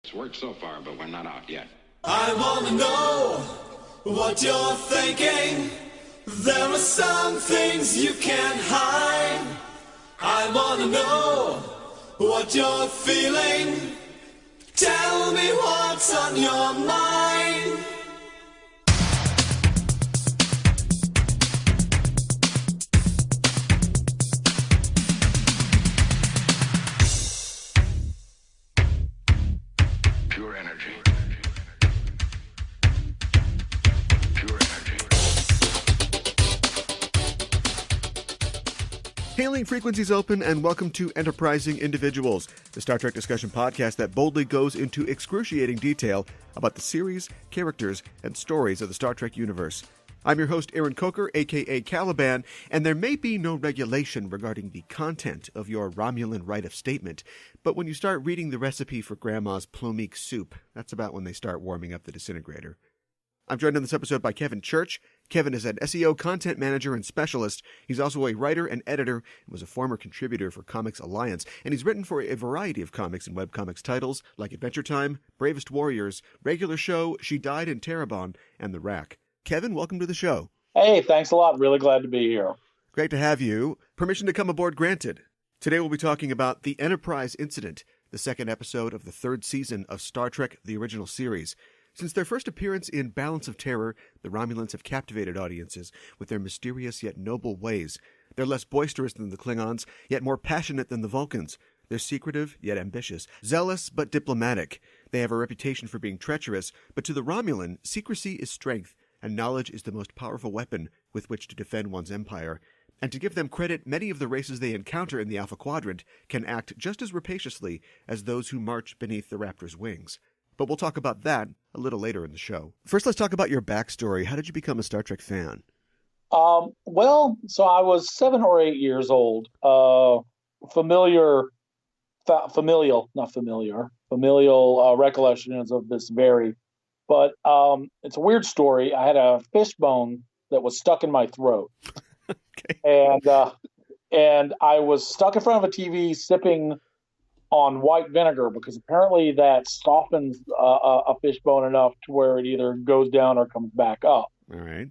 It's worked so far, but we're not out yet. I wanna know what you're thinking. There are some things you can't hide. I wanna know what you're feeling. Tell me what's on your mind. Pure energy. Hailing frequencies open, and welcome to Enterprising Individuals, the Star Trek discussion podcast that boldly goes into excruciating detail about the series, characters, and stories of the Star Trek universe. I'm your host, Aaron Coker, a.k.a. Caliban, and there may be no regulation regarding the content of your Romulan rite of statement, but when you start reading the recipe for Grandma's plomeek soup, that's about when they start warming up the disintegrator. I'm joined on this episode by Kevin Church. Kevin is an SEO content manager and specialist. He's also a writer and editor and was a former contributor for Comics Alliance, and he's written for a variety of comics and webcomics titles like Adventure Time, Bravest Warriors, Regular Show, She Died in Terabon, and The Rack. Kevin, welcome to the show. Hey, thanks a lot. Really glad to be here. Great to have you. Permission to come aboard granted. Today we'll be talking about the Enterprise Incident, the second episode of the third season of Star Trek, the original series. Since their first appearance in Balance of Terror, the Romulans have captivated audiences with their mysterious yet noble ways. They're less boisterous than the Klingons, yet more passionate than the Vulcans. They're secretive, yet ambitious, zealous, but diplomatic. They have a reputation for being treacherous, but to the Romulan, secrecy is strength, and knowledge is the most powerful weapon with which to defend one's empire. And to give them credit, many of the races they encounter in the Alpha Quadrant can act just as rapaciously as those who march beneath the Raptor's wings. But we'll talk about that a little later in the show. First, let's talk about your backstory. How did you become a Star Trek fan? So I was 7 or 8 years old. Familial recollections of this vary. But it's a weird story. I had a fishbone that was stuck in my throat. Okay. And I was stuck in front of a TV sipping on white vinegar because apparently that softens a fishbone enough to where it either goes down or comes back up. All right.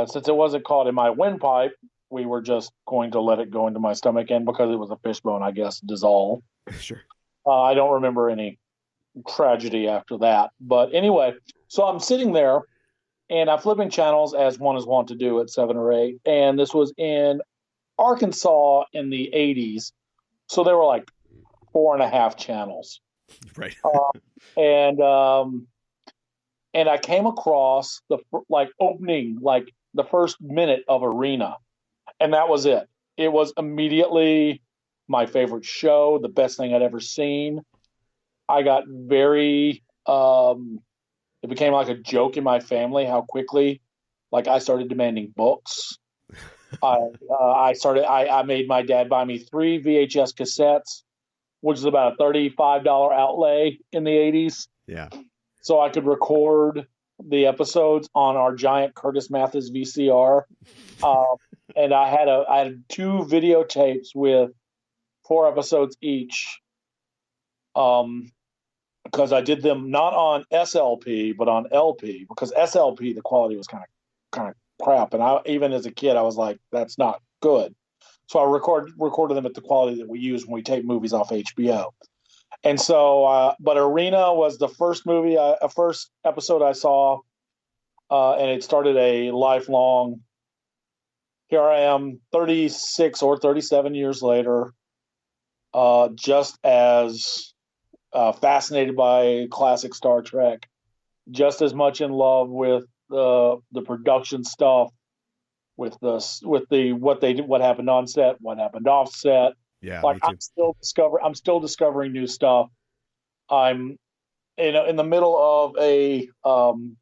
Since it wasn't caught in my windpipe, we were just going to let it go into my stomach, and because it was a fishbone, I guess, dissolve. Sure. I don't remember any tragedy after that. But anyway, so I'm sitting there, and I'm flipping channels as one is wont to do at 7 or 8, and this was in Arkansas in the 80s. So they were like 4.5 channels. Right. And I came across the opening, the first minute of Arena, and that was it. It was immediately my favorite show, the best thing I'd ever seen. I got very, it became like a joke in my family how quickly, I started demanding books. I made my dad buy me 3 VHS cassettes, which is about a $35 outlay in the 80s. Yeah. So I could record the episodes on our giant Curtis Mathes VCR. And I had 2 videotapes with 4 episodes each. Because I did them not on SLP, but on LP, because SLP, the quality was kind of crap. And even as a kid, I was like, that's not good. So I recorded them at the quality that we use when we tape movies off HBO. And so, but Arena was the first first episode I saw, and it started a lifelong. Here I am, 36 or 37 years later, just as fascinated by classic Star Trek, just as much in love with the production stuff. With what happened on set, what happened off set. Yeah, me too. I'm still discovering new stuff. I'm in the middle of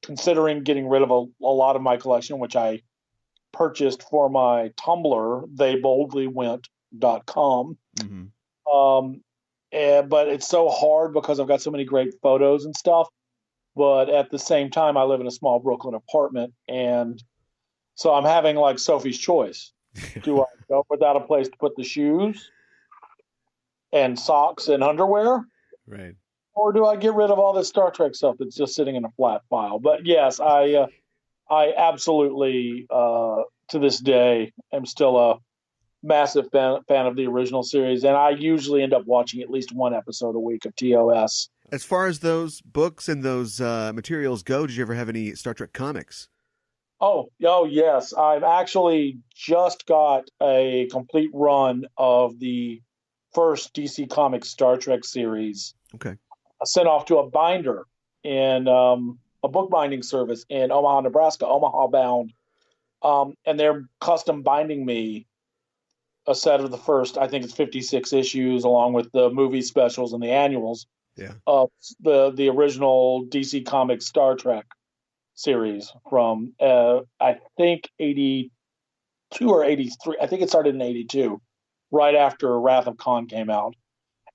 considering getting rid of a lot of my collection, which I purchased for my Tumblr, theyboldlywent.com. Mm-hmm. But it's so hard because I've got so many great photos and stuff. But at the same time, I live in a small Brooklyn apartment, and so I'm having Sophie's choice. Do I go without a place to put the shoes and socks and underwear? Right. or do I get rid of all this Star Trek stuff that's just sitting in a flat file? But yes, I absolutely, to this day, am still a massive fan of the original series, and I usually end up watching at least one episode a week of TOS. As far as those books and those materials go, did you ever have any Star Trek comics? Oh, yes. I've actually just got a complete run of the first DC Comics Star Trek series. Okay. Sent off to a binder in a bookbinding service in Omaha, Nebraska, Omaha bound. And they're custom binding me a set of the first, I think it's 56 issues, along with the movie specials and the annuals of the original DC Comics Star Trek series from, I think, 82 or 83. I think it started in 82, right after Wrath of Khan came out,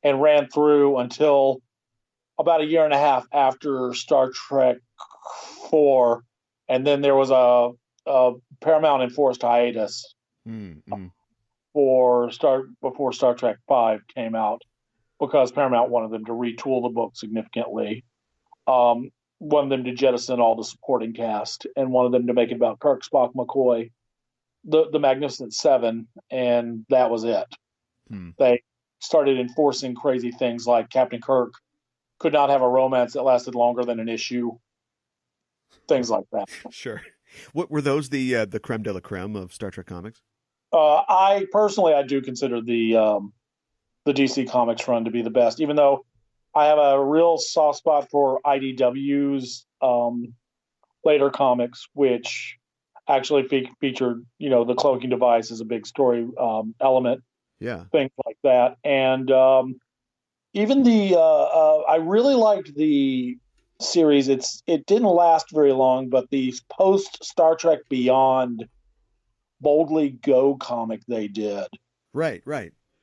and ran through until about a year and a half after Star Trek 4. And then there was a Paramount enforced hiatus before Star Trek 5 came out, because Paramount wanted them to retool the book significantly, wanted them to jettison all the supporting cast, and wanted them to make it about Kirk, Spock, McCoy, the Magnificent Seven, and that was it. They started enforcing crazy things like Captain Kirk could not have a romance that lasted longer than an issue, things like that. Sure. What were those, the creme de la creme of Star Trek comics? I do consider the DC Comics run to be the best, even though I have a real soft spot for IDW's later comics, which actually featured, the cloaking device as a big story element. Yeah. Things like that. And even I really liked the series. It didn't last very long, but the post Star Trek Beyond Boldly Go comic they did. Right.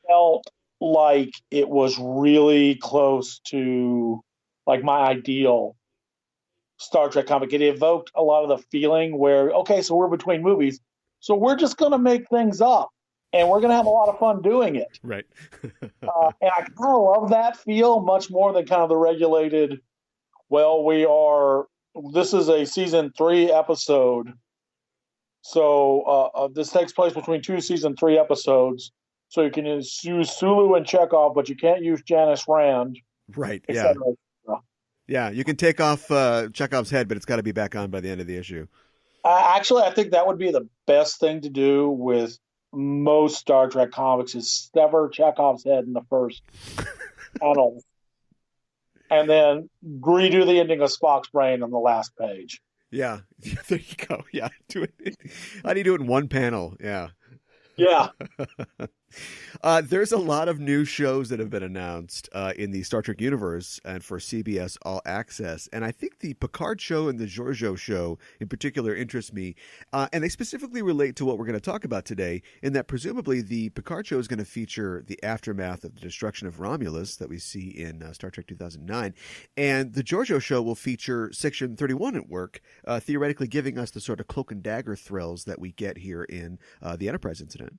Felt like it was really close to like my ideal Star Trek comic. It evoked a lot of the feeling where, okay, so we're between movies, so we're just going to make things up, and we're going to have a lot of fun doing it. Right. And I kind of love that feel much more than kind of the regulated, this is a season 3 episode. So this takes place between 2 season 3 episodes. So you can use Sulu and Chekhov, but you can't use Janice Rand. Right. Yeah. Yeah. You can take off Chekhov's head, but it's got to be back on by the end of the issue. Actually, I think that would be the best thing to do with most Star Trek comics, is sever Chekhov's head in the first panel, and then redo the ending of Spock's brain on the last page. Yeah, there you go. Yeah, do it. How do you do it in one panel? Yeah. Yeah. There's a lot of new shows that have been announced in the Star Trek universe and for CBS All Access. And I think the Picard show and the Georgiou show in particular interest me. And they specifically relate to what we're going to talk about today, in that presumably the Picard show is going to feature the aftermath of the destruction of Romulus that we see in Star Trek 2009. And the Georgiou show will feature Section 31 at work, theoretically giving us the sort of cloak and dagger thrills that we get here in the Enterprise incident.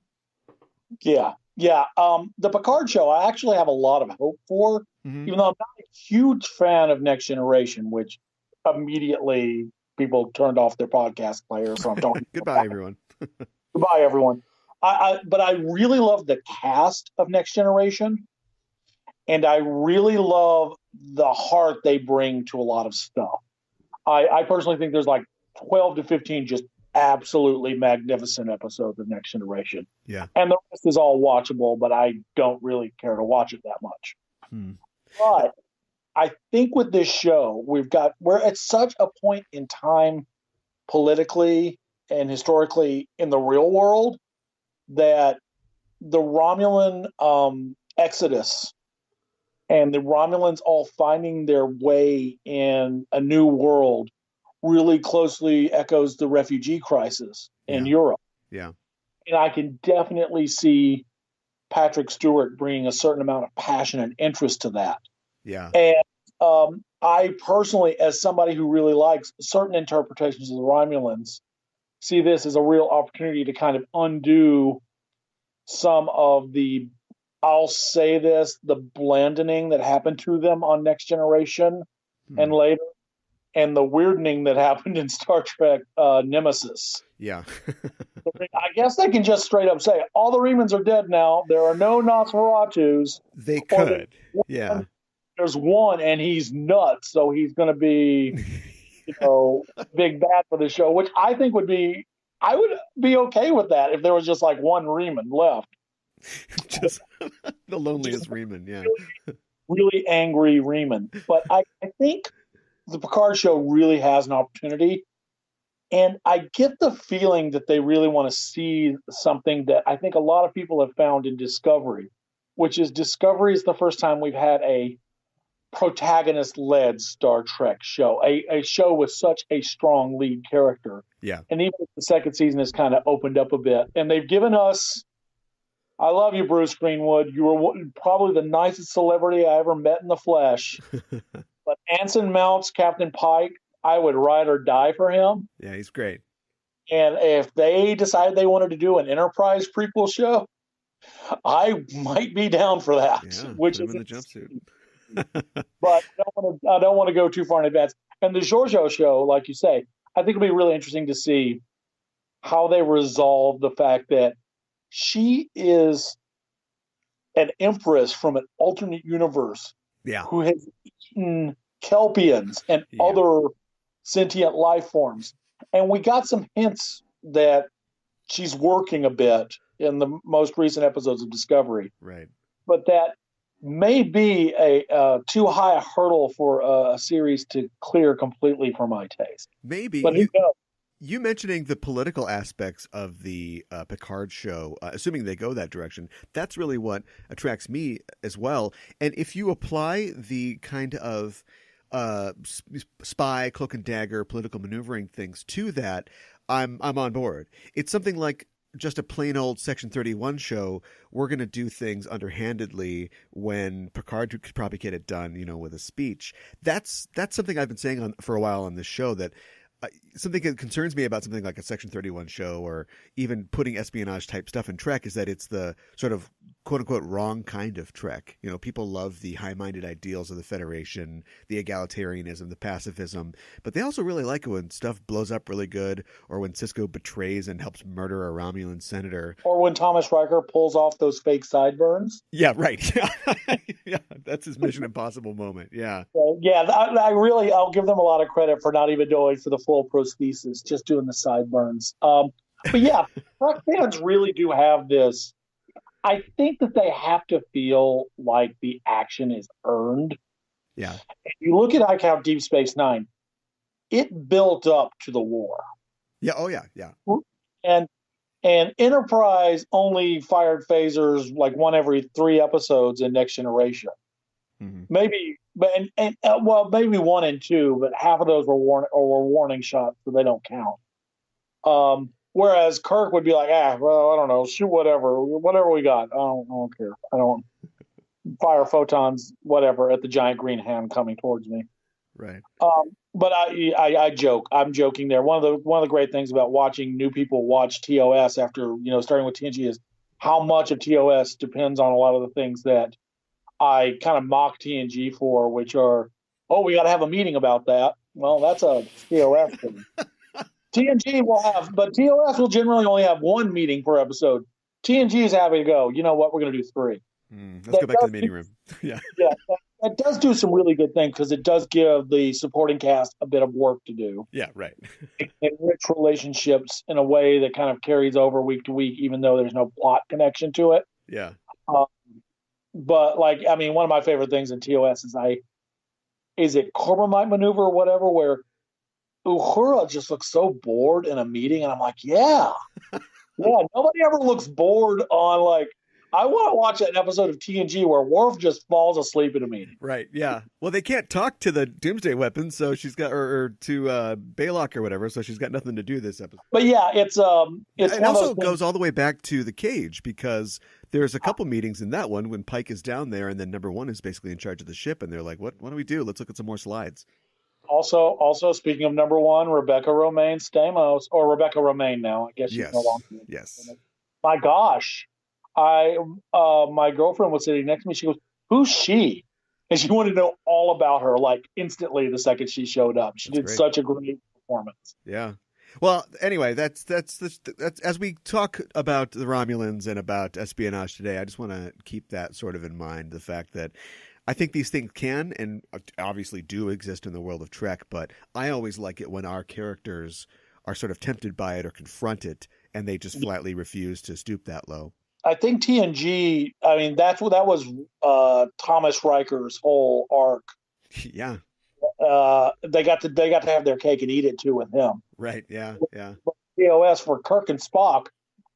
Yeah. The Picard show, I actually have a lot of hope for, even though I'm not a huge fan of Next Generation, which immediately people turned off their podcast player. So I'm talking. Goodbye, everyone. Goodbye, everyone. But I really love the cast of Next Generation, and I really love the heart they bring to a lot of stuff. I personally think there's like 12 to 15 just absolutely magnificent episodes of Next Generation. Yeah. And the rest is all watchable, but I don't really care to watch it that much. But I think with this show, we're at such a point in time politically and historically in the real world that the Romulan exodus and the Romulans all finding their way in a new world really closely echoes the refugee crisis in Europe. Yeah. And I can definitely see Patrick Stewart bringing a certain amount of passion and interest to that. Yeah. And I personally, as somebody who really likes certain interpretations of the Romulans, see this as a real opportunity to kind of undo some of the I'll say this, the blandening that happened to them on Next Generation and later, and the weirding that happened in Star Trek Nemesis. Yeah. I guess they can just straight up say, all the Remans are dead now. There are no Nosferatus. They could. Yeah. There's one, and he's nuts, so he's going to be, big bad for the show, which I think I would be okay with that if there was just like one Reman left. Just the loneliest Reman, yeah. Really angry Reman. But I think the Picard show really has an opportunity. And I get the feeling that they really want to see something that I think a lot of people have found in Discovery, which is Discovery is the first time we've had a protagonist-led Star Trek show, a show with such a strong lead character. Yeah. And even if the second season has kind of opened up a bit, and they've given us, I love you, Bruce Greenwood. You were probably the nicest celebrity I ever met in the flesh. But Anson Mounts, Captain Pike, I would ride or die for him. Yeah, he's great. And if they decided they wanted to do an Enterprise prequel show, I might be down for that. Yeah, which put is him in the jumpsuit. But I don't want to go too far in advance. And the Giorgio show, like you say, I think it'll be really interesting to see how they resolve the fact that she is an empress from an alternate universe who has eaten Kelpians and other sentient life forms. And we got some hints that she's working a bit in the most recent episodes of Discovery. Right. But that may be a too high a hurdle for a series to clear completely for my taste. Maybe. But you mentioning the political aspects of the Picard show, assuming they go that direction, that's really what attracts me as well. And if you apply the kind of spy, cloak and dagger, political maneuvering things to that, I'm on board. It's something like just a plain old Section 31 show. We're going to do things underhandedly when Picard could probably get it done, with a speech. That's something I've been saying for a while on this show, that something that concerns me about something like a Section 31 show, or even putting espionage type stuff in Trek, is that it's the sort of quote unquote wrong kind of Trek. People love the high-minded ideals of the Federation, the egalitarianism, the pacifism, but they also really like it when stuff blows up really good, or when Sisko betrays and helps murder a Romulan senator, or when Thomas Riker pulls off those fake sideburns. Yeah, right. Yeah, that's his Mission Impossible moment. Yeah. I'll give them a lot of credit for not even going for the full prosthesis, just doing the sideburns. But yeah, Trek fans really do have this. I think that they have to feel like the action is earned. Yeah. If you look at ICAO Deep Space Nine, it built up to the war. Yeah. Oh, yeah. Yeah. And Enterprise only fired phasers like one every 3 episodes in Next Generation. Mm-hmm. Maybe, maybe 1 and 2, but half of those were warning shots, so they don't count. Whereas Kirk would be like, I don't know, shoot whatever we got. I don't care. I don't fire photons, whatever, at the giant green hand coming towards me. Right. But I joke. I'm joking there. One of the great things about watching new people watch TOS after starting with TNG is how much of TOS depends on a lot of the things that I kind of mock TNG for, which are, we got to have a meeting about that. Well, that's a TOS thing. TNG will have, but TOS will generally only have 1 meeting per episode. TNG is happy to go. You know what? We're going to do 3. Let's go back to the meeting room. Yeah. That does do some really good things, because it does give the supporting cast a bit of work to do. Yeah, right. Enrich relationships in a way that kind of carries over week to week, even though there's no plot connection to it. Yeah. But one of my favorite things in TOS is it Corbomite maneuver or whatever, where Uhura just looks so bored in a meeting, and I'm like, nobody ever looks bored on I want to watch an episode of TNG where Worf just falls asleep in a meeting. Right, yeah. Well, they can't talk to the Doomsday weapons, so she's got, or to Baylock or whatever, so she's got nothing to do this episode. But yeah, it also goes all the way back to the cage, because there's a couple meetings in that one when Pike is down there, and then number 1 is basically in charge of the ship, and they're like, what do we do? Let's look at some more slides. Also, speaking of number 1, Rebecca Romaine Stamos, or Rebecca Romaine now, I guess she's no longer. Yes. My gosh. My girlfriend was sitting next to me. She goes, "Who's she?" And she wanted to know all about her, like instantly the second she showed up. She That's did great. such a great performance. Yeah. Well, anyway, that's as we talk about the Romulans and about espionage today, I just want to keep that sort of in mind. The fact that I think these things can and obviously do exist in the world of Trek, but I always like it when our characters are sort of tempted by it or confront it, and they just flatly refuse to stoop that low. I think TNG. I mean, that was Thomas Riker's whole arc. Yeah. They got to have their cake and eat it too with him. Right. Yeah. Yeah. TOS for Kirk and Spock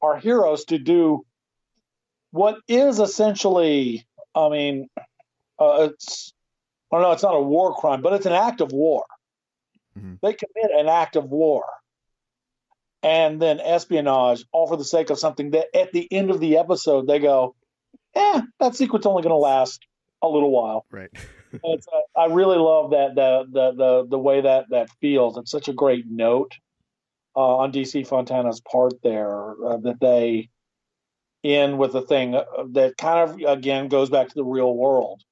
are heroes to do what is essentially. I mean, it's. I don't know. It's not a war crime, but it's an act of war. Mm-hmm. They commit an act of war. And then espionage, all for the sake of something that at the end of the episode, they go, that secret's only going to last a little while. Right. I really love that the way that feels. It's such a great note on DC Fontana's part there that they end with a thing that kind of, again, goes back to the real world.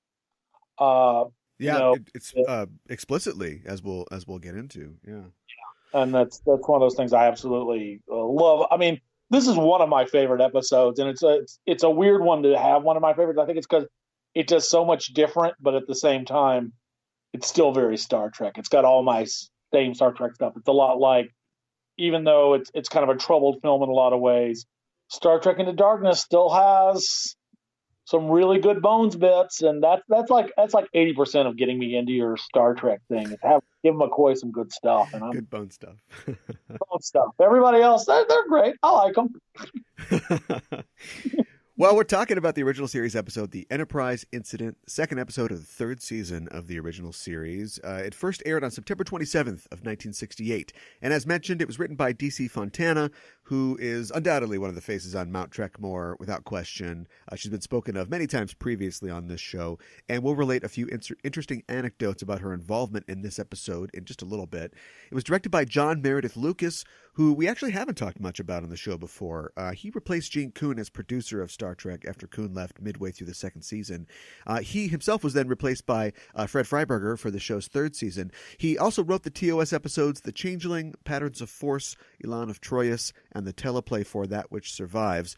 It's explicitly, as we'll get into. Yeah. And that's one of those things I absolutely love. I mean, this is one of my favorite episodes, and it's a weird one to have one of my favorites. I think it's because it does so much different, but at the same time, it's still very Star Trek. It's got all my same Star Trek stuff. It's a lot like, even though it's kind of a troubled film in a lot of ways, Star Trek Into Darkness still has some really good bones bits, and that's like 80% of getting me into your Star Trek thing. Give McCoy some good stuff, and good bone stuff. Bone stuff. Everybody else, they're great. I like them. Well, we're talking about the original series episode, The Enterprise Incident, second episode of the third season of the original series. It first aired on September 27th of 1968. And as mentioned, it was written by DC Fontana, who is undoubtedly one of the faces on Mount Trekmore, without question. She's been spoken of many times previously on this show, and we'll relate a few interesting anecdotes about her involvement in this episode in just a little bit. It was directed by John Meredith Lucas, who we actually haven't talked much about on the show before. He replaced Gene Coon as producer of Star Trek after Coon left midway through the second season. He himself was then replaced by Fred Freiberger for the show's third season. He also wrote the TOS episodes The Changeling, Patterns of Force, Elan of Troyes, and the teleplay for That Which Survives.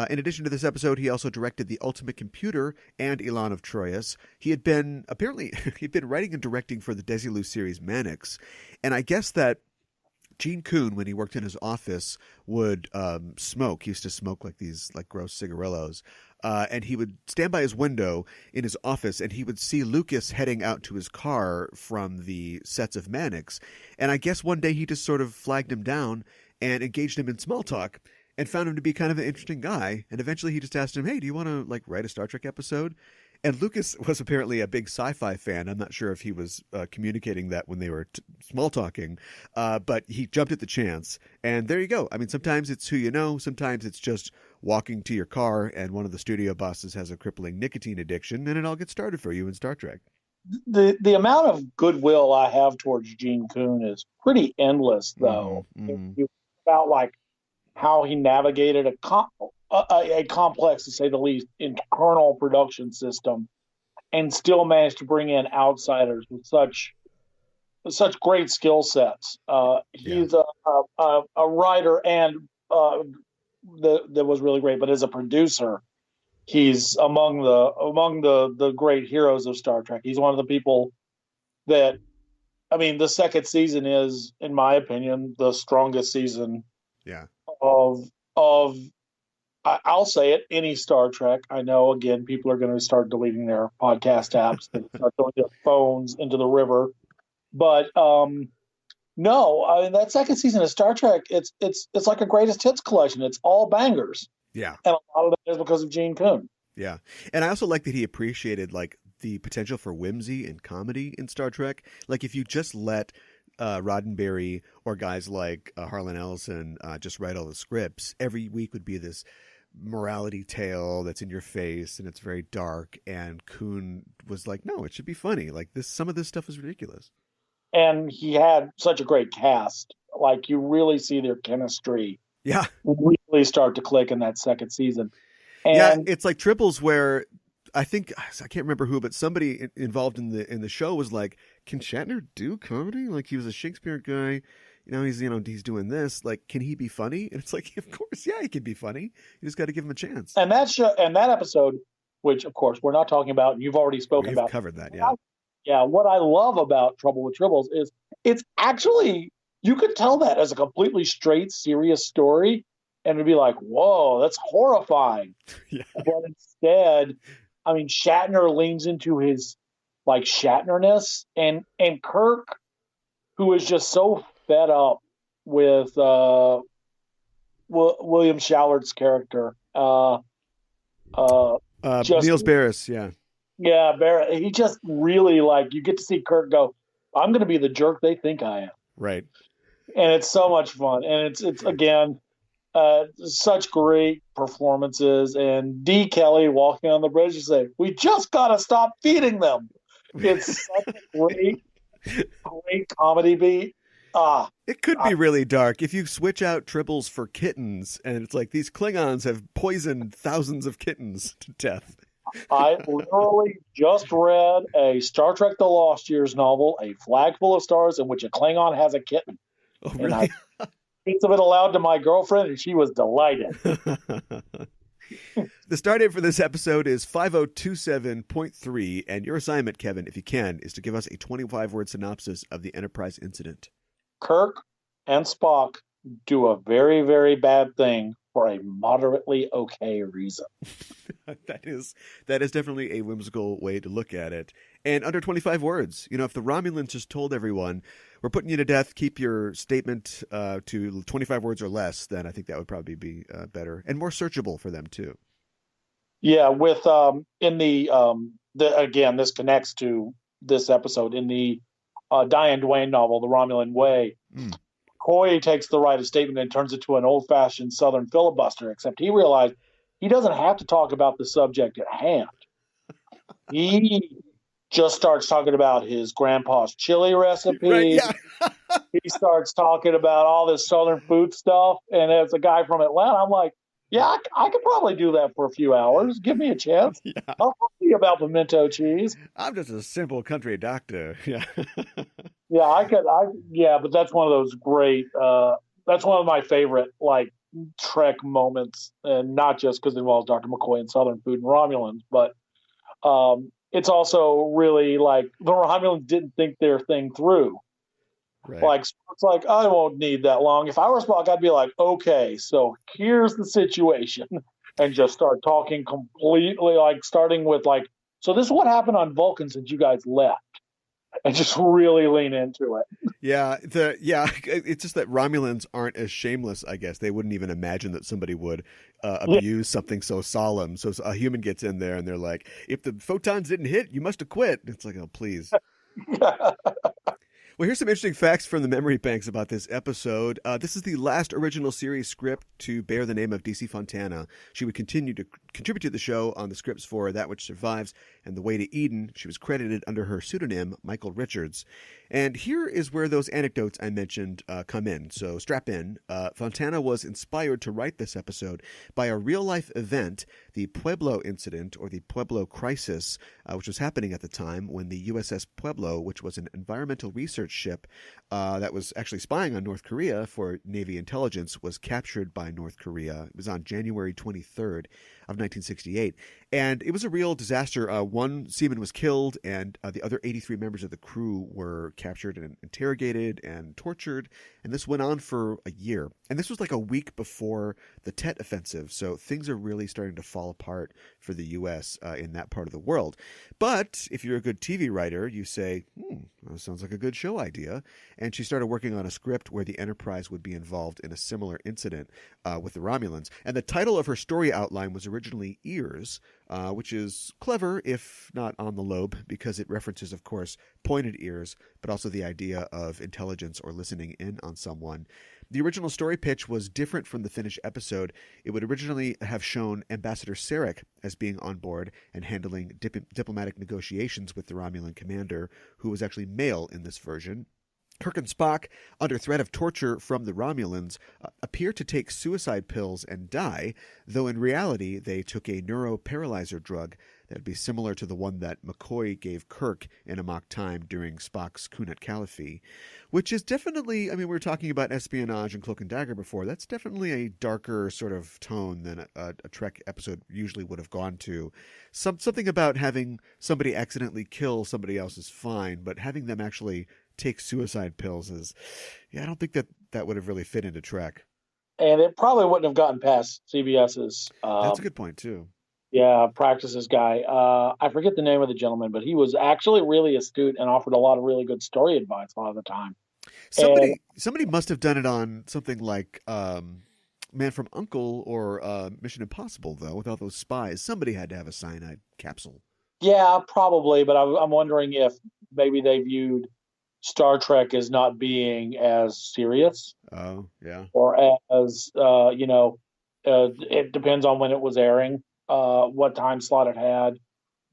In addition to this episode, he also directed The Ultimate Computer and Elan of Troyes. He had been writing and directing for the Desilu series Mannix, and I guess that Gene Coon, when he worked in his office, would smoke. He used to smoke like these gross cigarillos. And he would stand by his window in his office, and he would see Lucas heading out to his car from the sets of Mannix. And I guess one day he just sort of flagged him down and engaged him in small talk and found him to be kind of an interesting guy. And eventually he just asked him, "Hey, do you want to write a Star Trek episode?" And Lucas was apparently a big sci-fi fan. I'm not sure if he was communicating that when they were small talking, but he jumped at the chance. And there you go. I mean, sometimes it's who you know. Sometimes it's just walking to your car and one of the studio bosses has a crippling nicotine addiction, and it all gets started for you in Star Trek. The amount of goodwill I have towards Gene Coon is pretty endless, though. Mm-hmm. About how he navigated a complex, to say the least, internal production system, and still managed to bring in outsiders with such great skill sets. He's a writer, and that was really great. But as a producer, he's among the great heroes of Star Trek. He's one of the people that, I mean, the second season is, in my opinion, the strongest season. Yeah. I'll say it, any Star Trek. I know, again, people are going to start deleting their podcast apps and start throwing their phones into the river. But no, I mean, that second season of Star Trek, it's like a greatest hits collection. It's all bangers. Yeah. And a lot of that is because of Gene Coon. Yeah. And I also like that he appreciated the potential for whimsy and comedy in Star Trek. Like if you just let Roddenberry or guys like Harlan Ellison just write all the scripts, every week would be this morality tale that's in your face and it's very dark. And Coon was like, no, it should be funny. Some of this stuff is ridiculous. And he had such a great cast. You really see their chemistry. Yeah. Really start to click in that second season. Yeah, And it's like Triples where I can't remember who, but somebody involved in the show was like, "Can Shatner do comedy? Like he was a Shakespeare guy, he's doing this. Like, can he be funny?" And it's like, of course, yeah, he can be funny. You just got to give him a chance. and that episode, which of course we're not talking about, and you've already spoken We've about. covered that, yeah. Yeah, what I love about Trouble with Tribbles is it's actually, you could tell that as a completely straight, serious story, and it'd be like, whoa, that's horrifying. Yeah. But instead, I mean, Shatner leans into his like Shatnerness, and Kirk, who is just so fed up with William Shallard's character, just Niels Barris, yeah. yeah, Barrett. He just really like, you get to see Kirk go, I'm going to be the jerk they think I am, Right. and it's so much fun, and it's again. Such great performances, and D. Kelly walking on the bridge and say, "We just gotta stop feeding them." It's such a great comedy beat. It could be really dark if you switch out Tribbles for kittens, and it's like these Klingons have poisoned thousands of kittens to death. I literally just read a Star Trek: The Lost Years novel, A Flag Full of Stars, in which a Klingon has a kitten. Oh, And really? piece of it aloud to my girlfriend, and she was delighted. The start date for this episode is 5027.3, and your assignment, Kevin, if you can, is to give us a 25-word synopsis of the Enterprise incident. Kirk and Spock do a very, very bad thing for a moderately okay reason. That is definitely a whimsical way to look at it. And under 25 words, if the Romulans just told everyone, we're putting you to death, keep your statement to 25 words or less, then I think that would probably be better and more searchable for them too. Yeah, with in the again, this connects to this episode in the Diane Duane novel, The Romulan Way. Coy takes the right of statement and turns it to an old-fashioned Southern filibuster, except he realized he doesn't have to talk about the subject at hand. He just starts talking about his grandpa's chili recipe. Right, yeah. He starts talking about all this Southern food stuff. And as a guy from Atlanta, I'm like, yeah, I could probably do that for a few hours. Give me a chance. Yeah. I'll talk to you about pimento cheese. I'm just a simple country doctor. Yeah. Yeah, but that's one of those great, that's one of my favorite, like, Trek moments, and not just because it involves Dr. McCoy and Southern food and Romulans, but it's also really like the Romulans didn't think their thing through. Right. Like, it's like, I won't need that long. If I were Spock, I'd be like, okay, so here's the situation, and just start talking completely, like starting with like, so this is what happened on Vulcan since you guys left, and just really lean into it. Yeah, it's just that Romulans aren't as shameless, I guess. They wouldn't even imagine that somebody would abuse something so solemn. So a human gets in there and they're like, if the photons didn't hit, you must have quit. It's like, oh, please. Well, here's some interesting facts from the memory banks about this episode. This is the last original series script to bear the name of D.C. Fontana. She would continue to contribute to the show on the scripts for That Which Survives and The Way to Eden. She was credited under her pseudonym, Michael Richards. And here is where those anecdotes I mentioned come in. So strap in. Fontana was inspired to write this episode by a real-life event, the Pueblo incident, or the Pueblo crisis, which was happening at the time when the USS Pueblo, which was an environmental research ship that was actually spying on North Korea for Navy intelligence, was captured by North Korea. It was on January 23rd of 1968. And it was a real disaster. One seaman was killed, and the other 83 members of the crew were captured and interrogated and tortured. And this went on for a year. And this was like a week before the Tet Offensive. So things are really starting to fall apart for the U.S. In that part of the world. But if you're a good TV writer, you say, that sounds like a good show idea. And she started working on a script where the Enterprise would be involved in a similar incident with the Romulans. And the title of her story outline was originally Ears, which is clever, if not on the lobe, because it references, of course, pointed ears, but also the idea of intelligence or listening in on someone. The original story pitch was different from the finished episode. It would originally have shown Ambassador Sarek as being on board and handling diplomatic negotiations with the Romulan commander, who was actually male in this version. Kirk and Spock, under threat of torture from the Romulans, appear to take suicide pills and die, though in reality they took a neuroparalyzer drug that would be similar to the one that McCoy gave Kirk in Amok Time during Spock's Kunat Caliphate, which is definitely, I mean, we were talking about espionage and Cloak and Dagger before. That's definitely a darker sort of tone than a Trek episode usually would have gone to. Something about having somebody accidentally kill somebody else is fine, but having them actually take suicide pills is, I don't think that would have really fit into Trek. And it probably wouldn't have gotten past CBS's. That's a good point too. Yeah, practices guy. I forget the name of the gentleman, but he was actually really astute and offered a lot of really good story advice a lot of the time. Somebody must have done it on something like Man from U.N.C.L.E. or Mission Impossible, though. With all those spies, somebody had to have a cyanide capsule. Yeah, probably, but I'm wondering if maybe they viewed Star Trek as not being as serious. Oh, yeah. Or as, it depends on when it was airing, what time slot it had,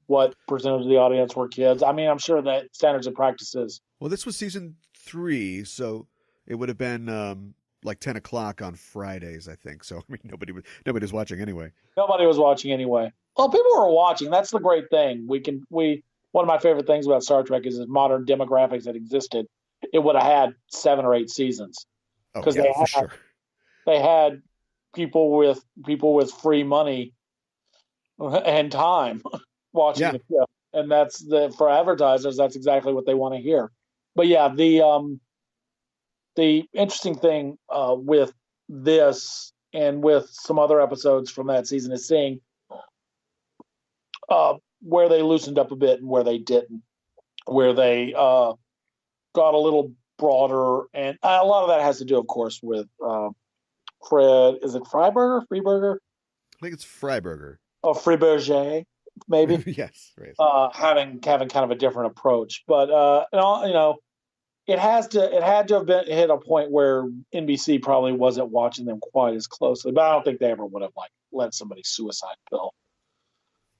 what percentage of the audience were kids. I mean, I'm sure that standards and practices. Well, this was season 3, so it would have been like 10 o'clock on Fridays, I think. So, I mean, nobody was watching anyway. Nobody was watching anyway. Well, people were watching. That's the great thing. One of my favorite things about Star Trek is the modern demographics that existed. It would have had 7 or 8 seasons. Because they had people with free money and time watching the show, and that's for advertisers. That's exactly what they want to hear. But yeah, the interesting thing with this and with some other episodes from that season is seeing where they loosened up a bit and where they didn't, where they got a little broader, and a lot of that has to do, of course, with Fred. Is it Freiberger? Freeberger? I think it's Freiberger. Oh, Freiberger, maybe. Yes, right. Having kind of a different approach, but it had to have been hit a point where NBC probably wasn't watching them quite as closely. But I don't think they ever would have let somebody suicide pill.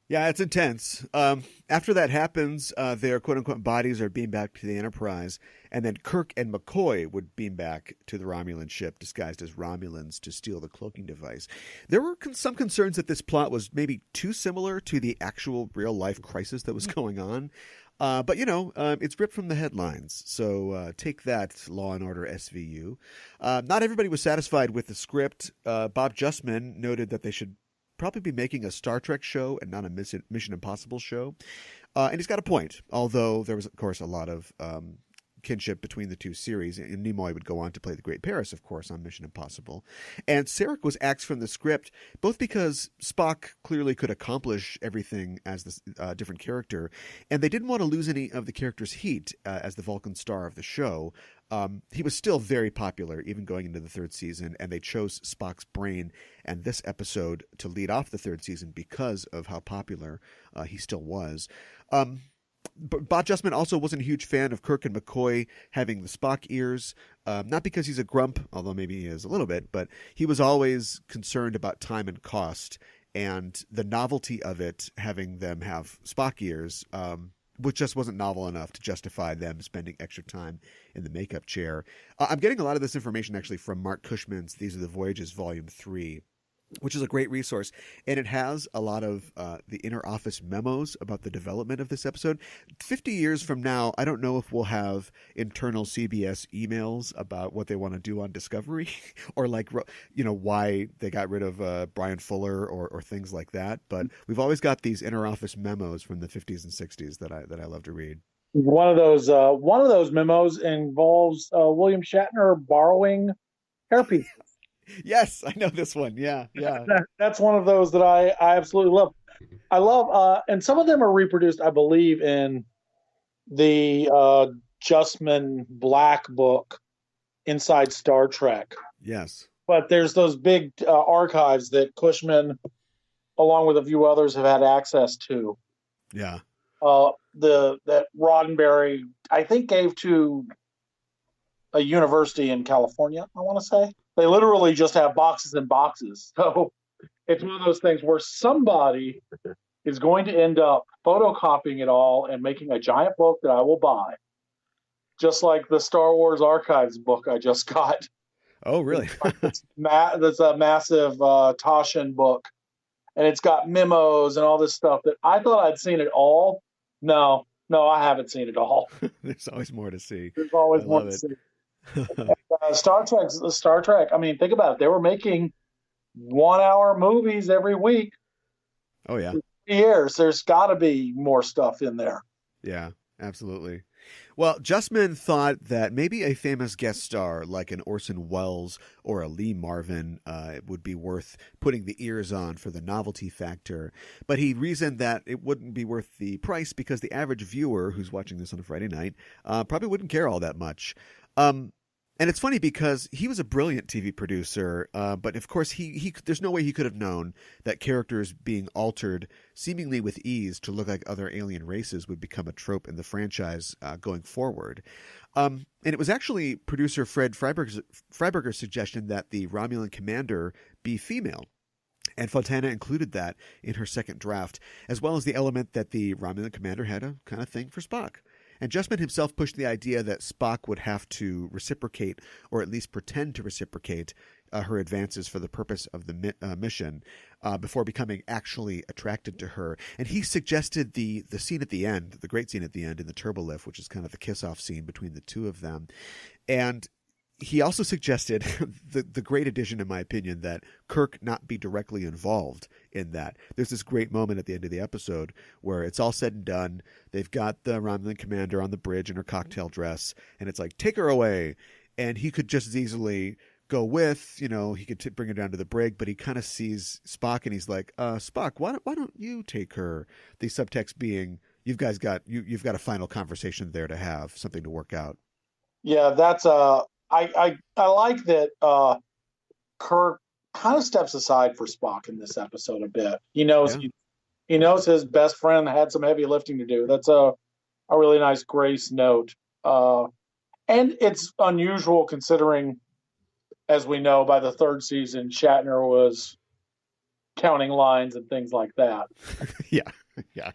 Yeah, it's intense. After that happens, their quote-unquote bodies are beamed back to the Enterprise, and then Kirk and McCoy would beam back to the Romulan ship disguised as Romulans to steal the cloaking device. There were some concerns that this plot was maybe too similar to the actual real-life crisis that was going on. But, it's ripped from the headlines, so take that, Law & Order SVU. Not everybody was satisfied with the script. Bob Justman noted that they should probably be making a Star Trek show and not a Mission Impossible show. And he's got a point, although there was, of course, a lot of kinship between the two series. And Nimoy would go on to play the Great Paris, of course, on Mission Impossible. And Sarek was axed from the script, both because Spock clearly could accomplish everything as this different character, and they didn't want to lose any of the character's heat as the Vulcan star of the show. He was still very popular, even going into the 3rd season, and they chose Spock's brain and this episode to lead off the 3rd season because of how popular he still was. But Bob Justman also wasn't a huge fan of Kirk and McCoy having the Spock ears, not because he's a grump, although maybe he is a little bit, but he was always concerned about time and cost, and the novelty of it, having them have Spock ears, which just wasn't novel enough to justify them spending extra time in the makeup chair. I'm getting a lot of this information actually from Mark Cushman's These Are the Voyages Volume 3, which is a great resource. And it has a lot of the inner office memos about the development of this episode. 50 years from now, I don't know if we'll have internal CBS emails about what they want to do on Discovery or why they got rid of Brian Fuller or things like that. But we've always got these inner office memos from the 50s and 60s that I love to read. One of those memos involves William Shatner borrowing hairpieces. Yes, I know this one. Yeah. That's one of those that I absolutely love. I love, and some of them are reproduced, I believe, in the Justman Black book, Inside Star Trek. Yes. But there's those big archives that Cushman, along with a few others, have had access to. Yeah. That Roddenberry, I think, gave to a university in California, I want to say. They literally just have boxes and boxes. So it's one of those things where somebody is going to end up photocopying it all and making a giant book that I will buy just like the Star Wars Archives book I just got. Oh, really? That's a massive Toshin book, and it's got memos and all this stuff that I thought I'd seen it all. No, I haven't seen it all. There's always more to see. There's always I more love to it. see. Star Trek. I mean, think about it. They were making 1-hour movies every week. Oh, yeah. For 3 years. There's got to be more stuff in there. Yeah, absolutely. Well, Justman thought that maybe a famous guest star like an Orson Welles or a Lee Marvin would be worth putting the ears on for the novelty factor. But he reasoned that it wouldn't be worth the price because the average viewer who's watching this on a Friday night probably wouldn't care all that much. And it's funny because he was a brilliant TV producer, but of course there's no way he could have known that characters being altered seemingly with ease to look like other alien races would become a trope in the franchise going forward. And it was actually producer Fred Freiberger's suggestion that the Romulan commander be female. And Fontana included that in her second draft, as well as the element that the Romulan commander had a kind of thing for Spock. And Justman himself pushed the idea that Spock would have to reciprocate, or at least pretend to reciprocate, her advances for the purpose of the mission before becoming actually attracted to her. And he suggested the scene at the end, the great scene at the end in the turbolift, which is kind of the kiss-off scene between the two of them. And he also suggested the great addition, in my opinion, that Kirk not be directly involved in that. There's this great moment at the end of the episode where it's all said and done. They've got the Romulan commander on the bridge in her cocktail dress, and it's like, take her away. And he could just as easily go with, he could bring her down to the brig, but he kind of sees Spock and he's like, Spock, why don't you take her? The subtext being, you've got a final conversation there to have, something to work out. Yeah, that's I like that Kirk kind of steps aside for Spock in this episode a bit. He knows he knows his best friend had some heavy lifting to do. That's a really nice grace note. And it's unusual considering, as we know, by the third season, Shatner was counting lines and things like that. Yeah.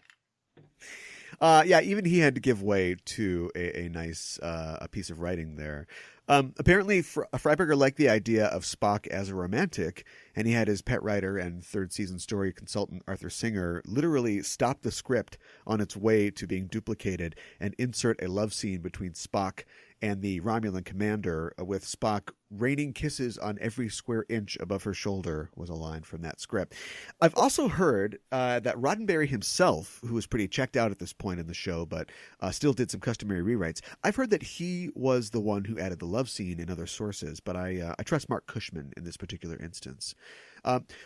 Even he had to give way to a nice a piece of writing there. Apparently, Freiberger liked the idea of Spock as a romantic, and he had his pet writer and third season story consultant Arthur Singer literally stop the script on its way to being duplicated and insert a love scene between Spock and the Romulan commander, with Spock raining kisses on every square inch above her shoulder, was a line from that script. I've also heard that Roddenberry himself, who was pretty checked out at this point in the show, but still did some customary rewrites, I've heard that he was the one who added the love scene in other sources, but I trust Mark Cushman in this particular instance.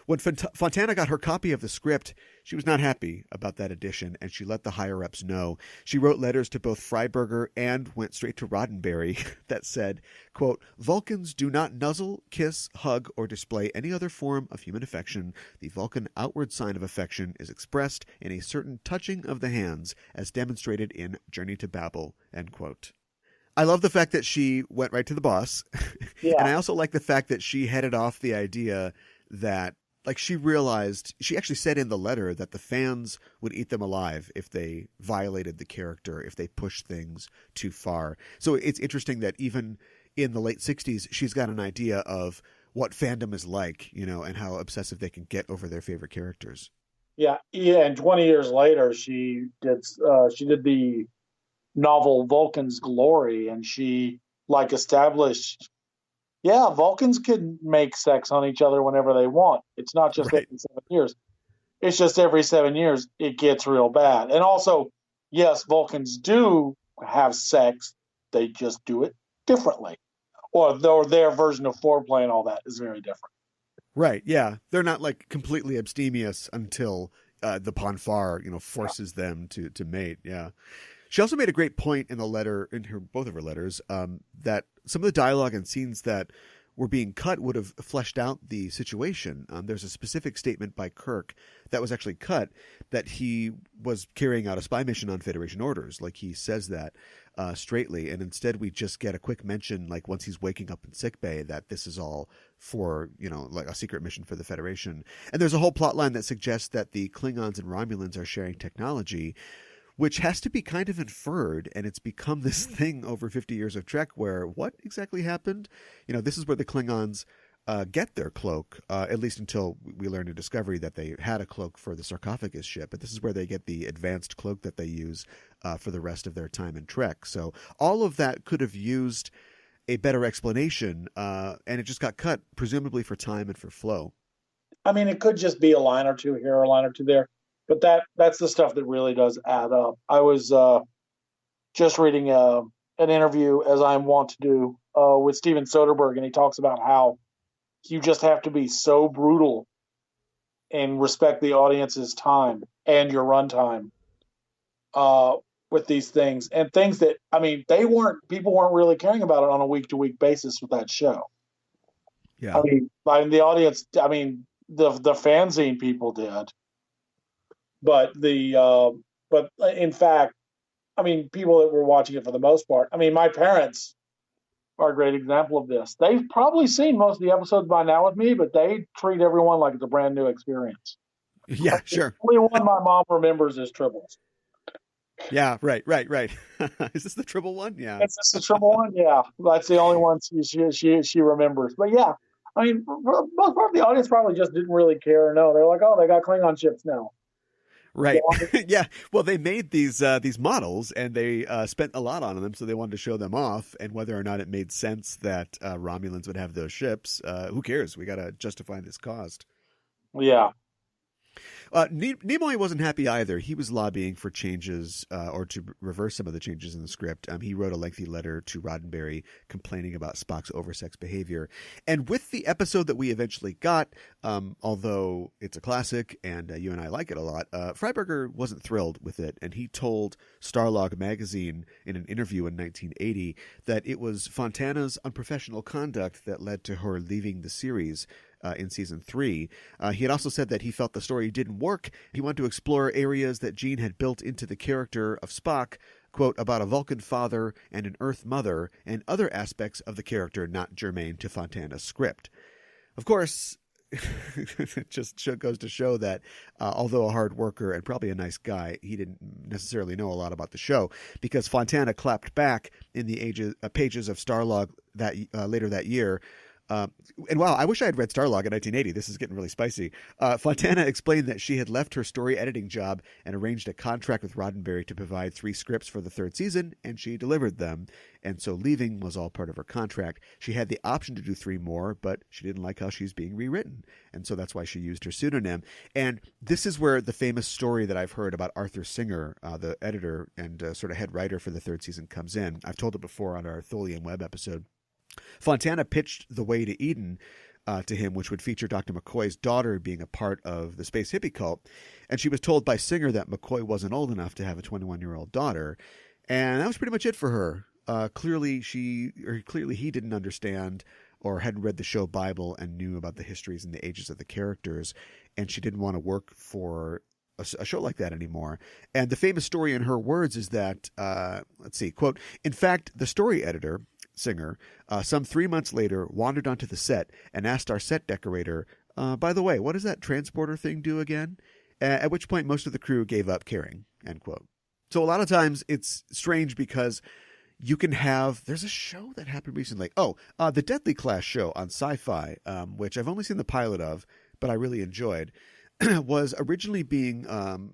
When Fontana got her copy of the script, she was not happy about that addition, and she let the higher-ups know. She wrote letters to both Freiberger and went straight to Roddenberry that said, quote, Vulcans do not nuzzle, kiss, hug, or display any other form of human affection. The Vulcan outward sign of affection is expressed in a certain touching of the hands, as demonstrated in Journey to Babel, end quote. I love the fact that she went right to the boss. Yeah. And I also like the fact that she headed off the idea that, like, she realized, she actually said in the letter that the fans would eat them alive if they violated the character, if they pushed things too far. So it's interesting that even in the late 60s, she's got an idea of what fandom is like, and how obsessive they can get over their favorite characters. Yeah. And 20 years later, she did the novel Vulcan's Glory, and she established, Vulcans can make sex on each other whenever they want. It's not just every 7 years. It's just every 7 years it gets real bad. And also, yes, Vulcans do have sex. They just do it differently. Or their version of foreplay and all that is very different. Right, yeah. They're not completely abstemious until the Ponfar, forces them to mate, yeah. She also made a great point in the letter, both of her letters, that some of the dialogue and scenes that were being cut would have fleshed out the situation. There's a specific statement by Kirk that was actually cut that he was carrying out a spy mission on Federation orders. He says that straightly, and instead we just get a quick mention, once he's waking up in sickbay, that this is all for, a secret mission for the Federation. And there's a whole plot line that suggests that the Klingons and Romulans are sharing technology, which has to be kind of inferred, and it's become this thing over 50 years of Trek where what exactly happened? This is where the Klingons get their cloak, at least until we learn in Discovery that they had a cloak for the sarcophagus ship, but this is where they get the advanced cloak that they use for the rest of their time in Trek. So all of that could have used a better explanation, and it just got cut, presumably for time and for flow. I mean, it could just be a line or two here, a line or two there. But that's the stuff that really does add up. I was just reading an interview, as I'm wont to do, with Steven Soderbergh, and he talks about how you just have to be so brutal and respect the audience's time and your runtime with these things. And things that, I mean, people weren't really caring about it on a week-to-week basis with that show. Yeah. I mean, the audience, I mean, the fanzine people did. But in fact, I mean, people that were watching it for the most part, I mean, my parents are a great example of this. They've probably seen most of the episodes by now with me, but they treat everyone like it's a brand new experience. Yeah, sure. The only one my mom remembers is Tribbles. Yeah, right. Is this the Tribble one? Yeah. Is this the Tribble one? Yeah, that's the only one she remembers. But yeah, I mean, for most part of the audience probably just didn't really care or know. They're like, oh, they got Klingon ships now. Right. Yeah. Well, they made these models, and they spent a lot on them, so they wanted to show them off. And whether or not it made sense that Romulans would have those ships, who cares? We got to justify this cost. Yeah. Nimoy wasn't happy either. He was lobbying for changes or to reverse some of the changes in the script. He wrote a lengthy letter to Roddenberry complaining about Spock's oversex behavior. And with the episode that we eventually got, although it's a classic and you and I like it a lot, Freiberger wasn't thrilled with it. And he told Starlog magazine in an interview in 1980 that it was Fontana's unprofessional conduct that led to her leaving the series in season 3. He had also said that he felt the story didn't work. He wanted to explore areas that Gene had built into the character of Spock, quote, about a Vulcan father and an Earth mother, and other aspects of the character not germane to Fontana's script. Of course, it just goes to show that although a hard worker and probably a nice guy, he didn't necessarily know a lot about the show, because Fontana clapped back in the pages of Starlog later that year. And wow, I wish I had read Starlog in 1980. This is getting really spicy. Fontana explained that she had left her story editing job and arranged a contract with Roddenberry to provide 3 scripts for the 3rd season, and she delivered them. And so leaving was all part of her contract. She had the option to do 3 more, but she didn't like how she's being rewritten. And so that's why she used her pseudonym. And this is where the famous story that I've heard about Arthur Singer, the editor and sort of head writer for the 3rd season, comes in. I've told it before on our Tholian Web episode. Fontana pitched The Way to Eden to him, which would feature Dr. McCoy's daughter being a part of the space hippie cult. And she was told by Singer that McCoy wasn't old enough to have a 21-year-old daughter. And that was pretty much it for her. Clearly he didn't understand or hadn't read the show Bible and knew about the histories and the ages of the characters. And she didn't want to work for a show like that anymore. And the famous story in her words is that, let's see, quote, in fact, the story editor, Singer, some 3 months later wandered onto the set and asked our set decorator, by the way, what does that transporter thing do again? At which point most of the crew gave up caring, end quote. So a lot of times it's strange because you can have, there's a show that happened recently. The Deadly Class show on Sci-Fi, which I've only seen the pilot of, but I really enjoyed, was originally being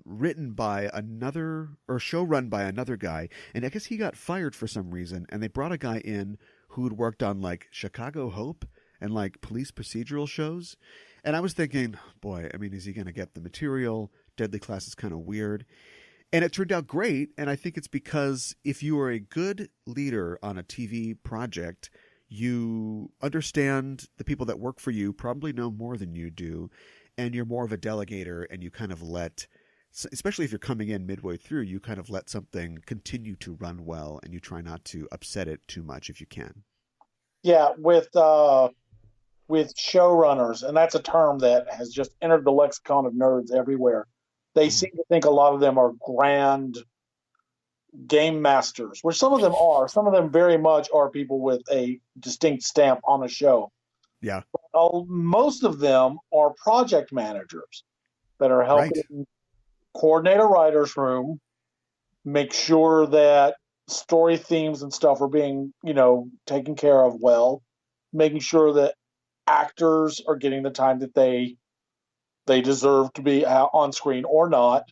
written by another, or show run by another guy, and I guess he got fired for some reason, and they brought a guy in who'd worked on like Chicago Hope and like police procedural shows. And I was thinking, boy, I mean, is he going to get the material? Deadly Class is kind of weird. And it turned out great, and I think it's because if you are a good leader on a TV project, you understand the people that work for you probably know more than you do, and you're more of a delegator, and you kind of let, especially if you're coming in midway through, you kind of let something continue to run well, and you try not to upset it too much if you can. Yeah, with showrunners, and that's a term that has just entered the lexicon of nerds everywhere. They seem to think a lot of them are grand game masters, which some of them are. Some of them very much are people with a distinct stamp on a show. Yeah. Most of them are project managers that are helping coordinate a writer's room, make sure that story themes and stuff are being, taken care of well, making sure that actors are getting the time that they deserve to be on screen or not,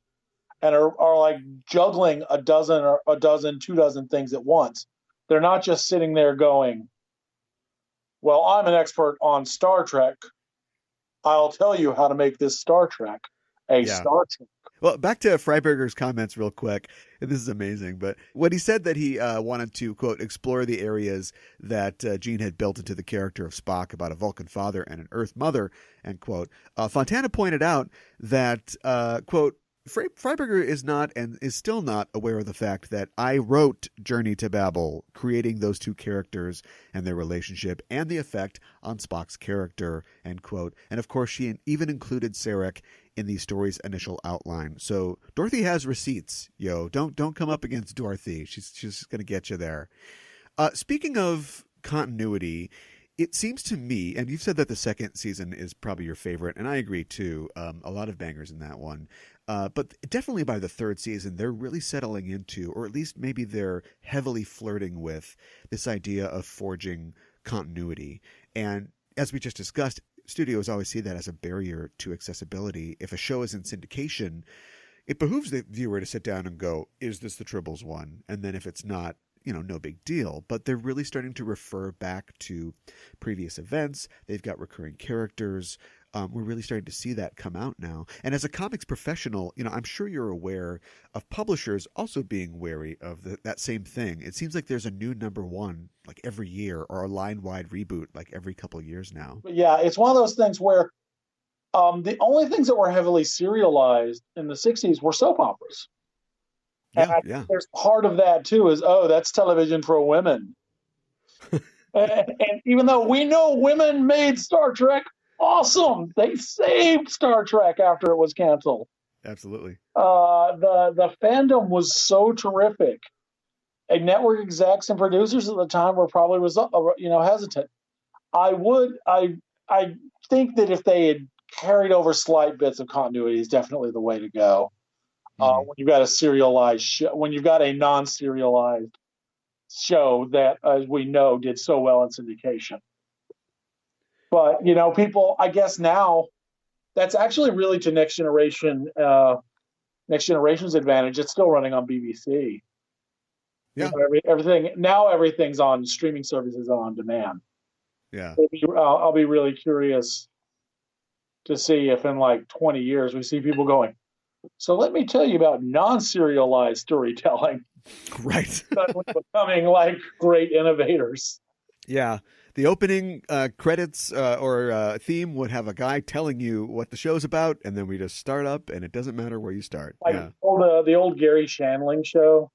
and are like juggling a dozen, 2 dozen things at once. They're not just sitting there going, well, I'm an expert on Star Trek. I'll tell you how to make this Star Trek a Yeah. Star Trek. Well, back to Freiberger's comments real quick. This is amazing. But when he said that he wanted to, quote, explore the areas that Gene had built into the character of Spock about a Vulcan father and an Earth mother, end quote, Fontana pointed out that, quote, Freiberger is not and is still not aware of the fact that I wrote Journey to Babel, creating those two characters and their relationship and the effect on Spock's character, end quote. And of course, she even included Sarek in the story's initial outline. So Dorothy has receipts, yo. Don't come up against Dorothy. She's going to get you there. Speaking of continuity, it seems to me, and you've said that the second season is probably your favorite, and I agree too. A lot of bangers in that one. But definitely by the third season, they're really settling into, or at least maybe they're heavily flirting with, this idea of forging continuity. And as we just discussed, studios always see that as a barrier to accessibility. If a show is in syndication, it behooves the viewer to sit down and go, is this the Tribbles one? And then if it's not, no big deal. But they're really starting to refer back to previous events. They've got recurring characters. We're really starting to see that come out now. And as a comics professional, I'm sure you're aware of publishers also being wary of that same thing. It seems like there's a new number one like every year, or a line-wide reboot like every couple of years now. Yeah, it's one of those things where the only things that were heavily serialized in the 60s were soap operas. And I think there's part of that too is, that's television for women. and even though we know women made Star Trek awesome, they saved Star Trek after it was canceled. Absolutely. The fandom was so terrific. And network execs and producers at the time were probably hesitant. I think that if they had carried over slight bits of continuity, is definitely the way to go. When you've got a serialized show, when you've got a non-serialized show that, as we know, did so well in syndication. But people, I guess now, that's actually really to Next Generation's advantage. It's still running on BBC. Yeah, everything's on streaming services on demand. Yeah, I'll be really curious to see if in like 20 years we see people going, so let me tell you about non-serialized storytelling. Right. Becoming like great innovators. Yeah. The opening credits or theme would have a guy telling you what the show's about, and then we just start up, and it doesn't matter where you start. Like the old Gary Shandling show.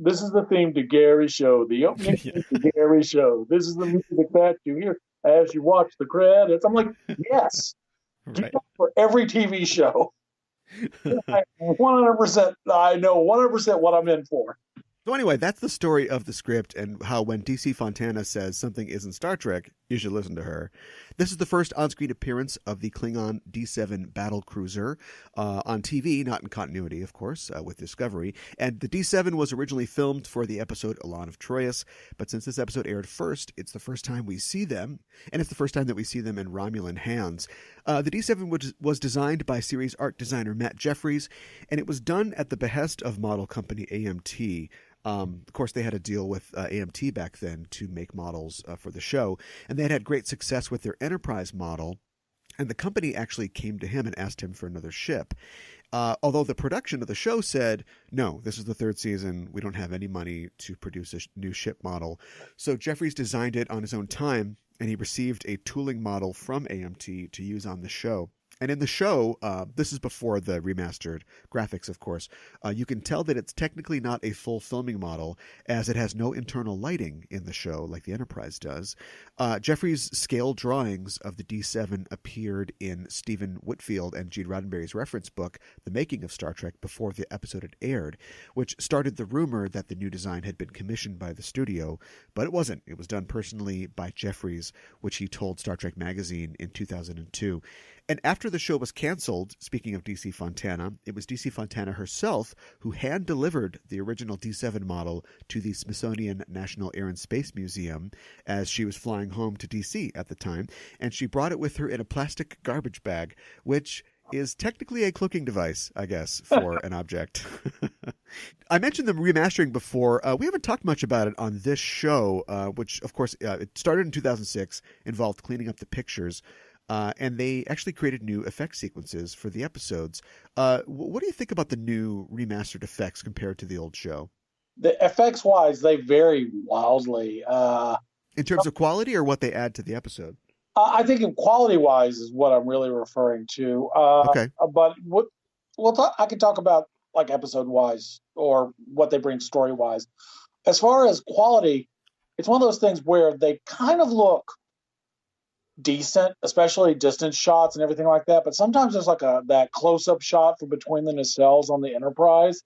This is the theme to Gary Show. The opening theme to Gary Show. This is the music that you hear as you watch the credits. I'm like, yes. Do that for every TV show. 100%. I know 100% what I'm in for. So anyway, that's the story of the script, and how when DC Fontana says something isn't Star Trek, you should listen to her. This is the first on-screen appearance of the Klingon D7 battle cruiser on TV, not in continuity, of course, with Discovery. And the D7 was originally filmed for the episode Elan of Troyes, but since this episode aired first, it's the first time we see them, and it's the first time that we see them in Romulan hands. The D7 was designed by series art designer Matt Jeffries, and it was done at the behest of model company AMT. Of course, they had a deal with AMT back then to make models for the show, and they had great success with their Enterprise model, and the company actually came to him and asked him for another ship. Although the production of the show said, no, this is the third season, we don't have any money to produce a new ship model. So Jeffries designed it on his own time, and he received a tooling model from AMT to use on the show. And in the show, this is before the remastered graphics, of course, you can tell that it's technically not a full filming model, as it has no internal lighting in the show like the Enterprise does. Jeffrey's scale drawings of the D7 appeared in Stephen Whitfield and Gene Roddenberry's reference book, The Making of Star Trek, before the episode had aired, which started the rumor that the new design had been commissioned by the studio, but it wasn't. It was done personally by Jeffries, which he told Star Trek Magazine in 2002. And after after the show was canceled, speaking of DC Fontana, it was DC Fontana herself who hand-delivered the original D7 model to the Smithsonian National Air and Space Museum as she was flying home to DC at the time, and she brought it with her in a plastic garbage bag, which is technically a cloaking device, I guess, for an object. I mentioned the remastering before. We haven't talked much about it on this show, which, of course, it started in 2006, involved cleaning up the pictures, and they actually created new effect sequences for the episodes. What do you think about the new remastered effects compared to the old show? The effects-wise, they vary wildly. In terms of quality or what they add to the episode? I think in quality-wise is what I'm really referring to. Okay. But I can talk about like episode-wise or what they bring story-wise. As far as quality, it's one of those things where they kind of look decent, especially distance shots and everything like that. But sometimes there's like that close-up shot from between the nacelles on the Enterprise,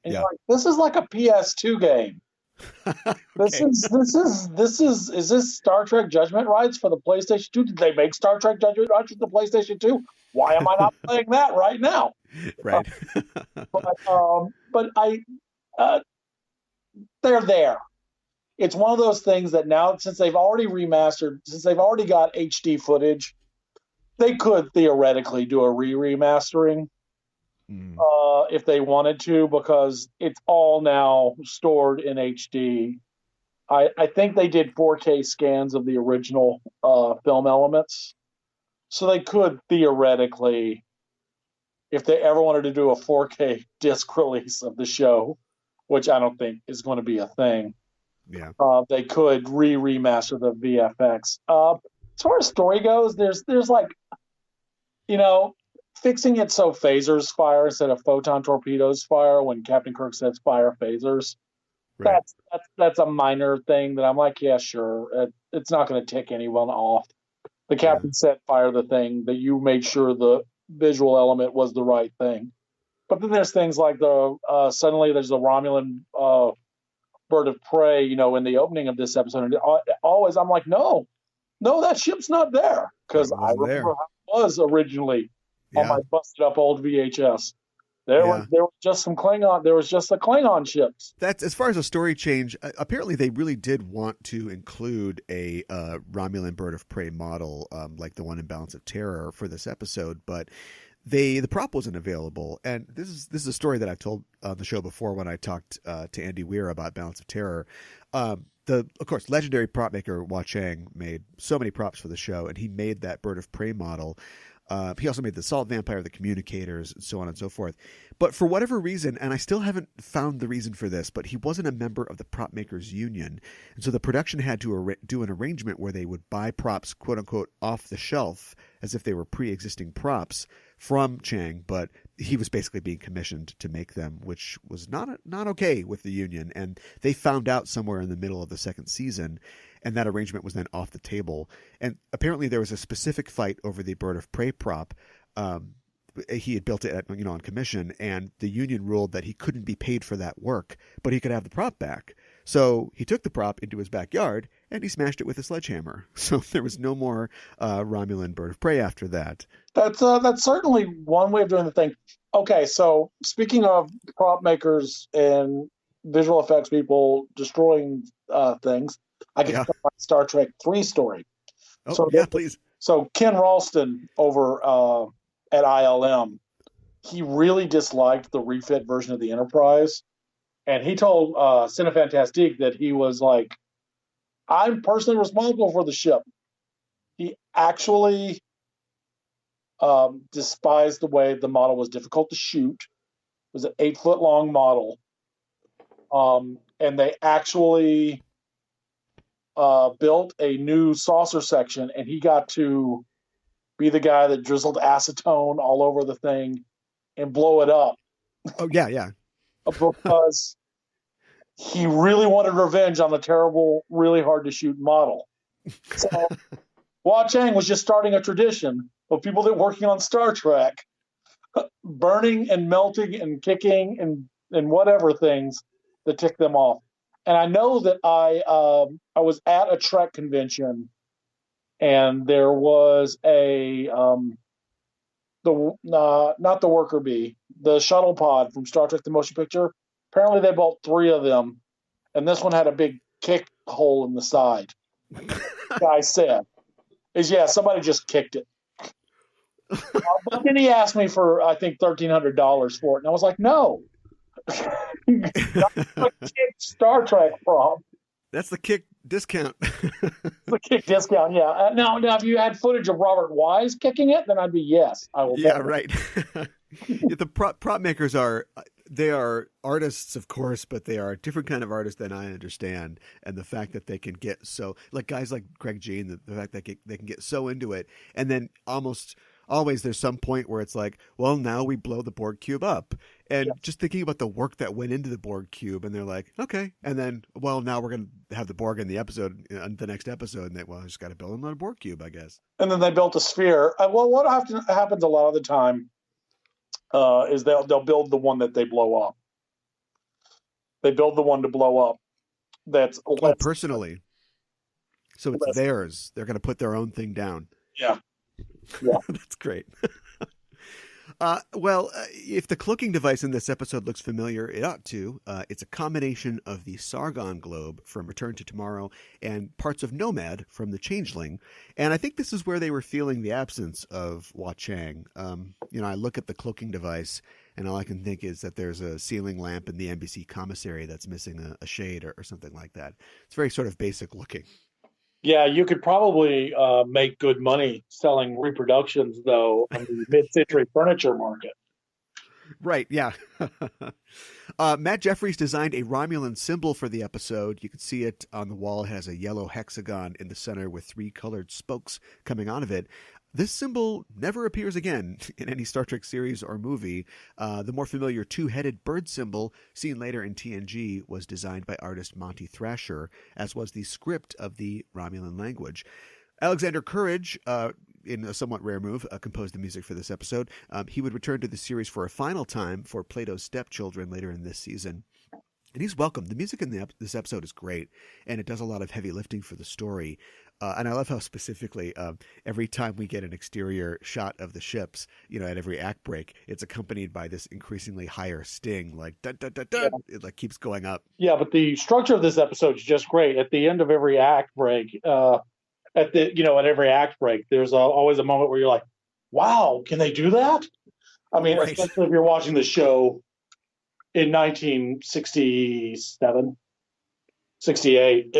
and you're like, this is like a PS2 game. Okay. Is this Star Trek Judgment rights for the PlayStation 2? Did they make Star Trek Judgment rights for the PlayStation 2? Why am I not playing that right now? Right. But they're there. It's one of those things that now, since they've already remastered, since they've already got HD footage, they could theoretically do a remastering. If they wanted to, because it's all now stored in HD. I think they did 4K scans of the original film elements. So they could theoretically, if they ever wanted to do a 4K disc release of the show, which I don't think is going to be a thing, they could remaster the VFX. As far as story goes, there's like, fixing it so phasers fire instead of photon torpedoes fire when Captain Kirk says fire phasers. Right. That's a minor thing that I'm like, yeah, sure. It's not going to tick anyone off. The captain said fire the thing, that you made sure the visual element was the right thing. But then there's things like suddenly there's a Romulan bird of prey, in the opening of this episode. And always I'm like, no, that ship's not there. Because I remember how it was originally. On my busted up old VHS. There was just some Klingon. There was just the Klingon ships. That's as far as a story change. Apparently, they really did want to include a Romulan bird of prey model, like the one in Balance of Terror, for this episode, but the prop wasn't available. And this is a story that I've told on the show before when I talked to Andy Weir about Balance of Terror. Of course, legendary prop maker Hua Chang made so many props for the show, and he made that bird of prey model. He also made the Salt Vampire, the Communicators, and so on and so forth. But for whatever reason, and I still haven't found the reason for this, but he wasn't a member of the prop makers union. And so the production had to do an arrangement where they would buy props, quote unquote, off the shelf as if they were pre-existing props from Chang, but he was basically being commissioned to make them, which was not okay with the union. And they found out somewhere in the middle of the second season, and that arrangement was then off the table. And apparently there was a specific fight over the bird of prey prop. He had built it on commission, and the union ruled that he couldn't be paid for that work, but he could have the prop back. So he took the prop into his backyard and he smashed it with a sledgehammer. So there was no more Romulan bird of prey after that. That's certainly one way of doing the thing. Okay, so speaking of prop makers and visual effects people destroying things, I can tell my Star Trek 3 story. Oh, please. So Ken Ralston over at ILM, he really disliked the refit version of the Enterprise. And he told Cinefantastique that he was like, I'm personally responsible for the ship. He actually despised the way the model was difficult to shoot. It was an 8-foot-long model. And they actually built a new saucer section, and he got to be the guy that drizzled acetone all over the thing and blow it up. Oh, yeah. Because he really wanted revenge on the terrible, really hard-to-shoot model. So Hua Chang was just starting a tradition of people that were working on Star Trek burning and melting and kicking and whatever things that tick them off. And I know that I was at a Trek convention, and there was a not the worker bee, the shuttle pod from Star Trek: The Motion Picture. Apparently, they built 3 of them, and this one had a big kick hole in the side. Guy said, somebody just kicked it. But then he asked me for, I think, $1,300 for it, and I was like, no. That's a kick Star Trek prom. That's the kick discount. The kick discount, yeah. Now, if you had footage of Robert Wise kicking it, then I'd be yes. I will. Yeah, right. The prop makers are artists, of course, but they are a different kind of artist than I understand. And the fact that they can get so, like guys like Greg Jean, the fact that they can get so into it, and then almost always there's some point where it's like, well, now we blow the Borg cube up. And just thinking about the work that went into the Borg cube, and they're like, okay. And then, well, now we're going to have the Borg in the episode, in the next episode. And I just got to build another Borg cube, I guess. And then they built a sphere. Well, what happens a lot of the time is they'll build the one that they blow up. They build the one to blow up. That's personally. So it's theirs. They're going to put their own thing down. Yeah. That's great. If the cloaking device in this episode looks familiar, it ought to. It's a combination of the Sargon globe from Return to Tomorrow and parts of Nomad from The Changeling. And I think this is where they were feeling the absence of Hua Chang. I look at the cloaking device, and all I can think is that there's a ceiling lamp in the NBC commissary that's missing a shade or something like that. It's very sort of basic looking. Yeah, you could probably make good money selling reproductions, though, on the mid-century furniture market. Right, yeah. Matt Jeffries designed a Romulan symbol for the episode. You can see it on the wall. It has a yellow hexagon in the center with 3 colored spokes coming out of it. This symbol never appears again in any Star Trek series or movie. The more familiar 2-headed bird symbol seen later in TNG was designed by artist Monty Thrasher, as was the script of the Romulan language. Alexander Courage, in a somewhat rare move, composed the music for this episode. He would return to the series for a final time for Plato's Stepchildren later in this season. And he's welcome. The music in this episode is great, and it does a lot of heavy lifting for the story. And I love how specifically every time we get an exterior shot of the ships, at every act break, it's accompanied by this increasingly higher sting, like dun, dun, dun, dun. It like keeps going up. Yeah, but the structure of this episode is just great. At the end of every act break, at every act break, there's always a moment where you're like, "Wow, can they do that?" I mean, right. Especially if you're watching the show in 1967, 68,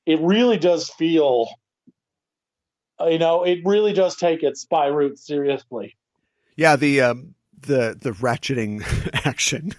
it really does feel, it really does take its spy route seriously. Yeah, the ratcheting action,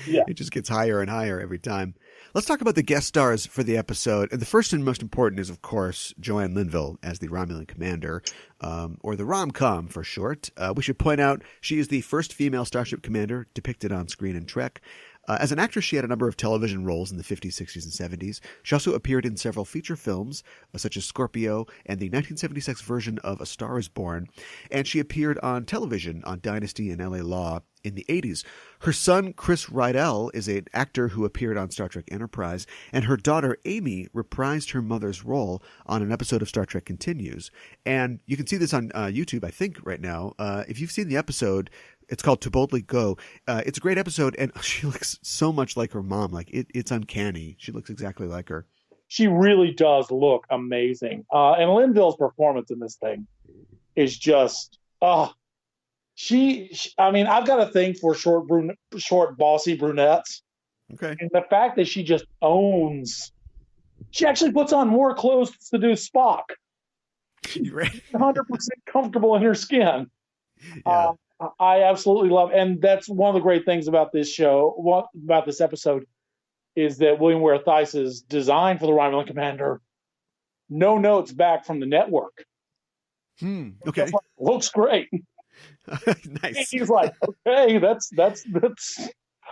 it just gets higher and higher every time. Let's talk about the guest stars for the episode. And the first and most important is, of course, Joanne Linville as the Romulan commander, or the Rom-Com for short. We should point out she is the first female starship commander depicted on screen in Trek. As an actress, she had a number of television roles in the 50s, 60s, and 70s. She also appeared in several feature films, such as Scorpio and the 1976 version of A Star is Born. And she appeared on television on Dynasty and LA Law in the 80s. Her son, Chris Rydell, is an actor who appeared on Star Trek Enterprise, and her daughter, Amy, reprised her mother's role on an episode of Star Trek Continues. And you can see this on YouTube, I think, right now. If you've seen the episode, it's called To Boldly Go. It's a great episode, and she looks so much like her mom. It's uncanny. She looks exactly like her. She really does look amazing. And Linville's performance in this thing is just, I mean, I've got a thing for short, bossy brunettes. Okay. And the fact that she just owns, she actually puts on more clothes to seduce Spock. Right. 100% comfortable in her skin. Yeah. I absolutely love, and that's one of the great things about this show, about this episode, is that William Ware Theis's design for the Romulan commander, no notes back from the network. Okay. Looks great. Nice. He's like, okay, that's.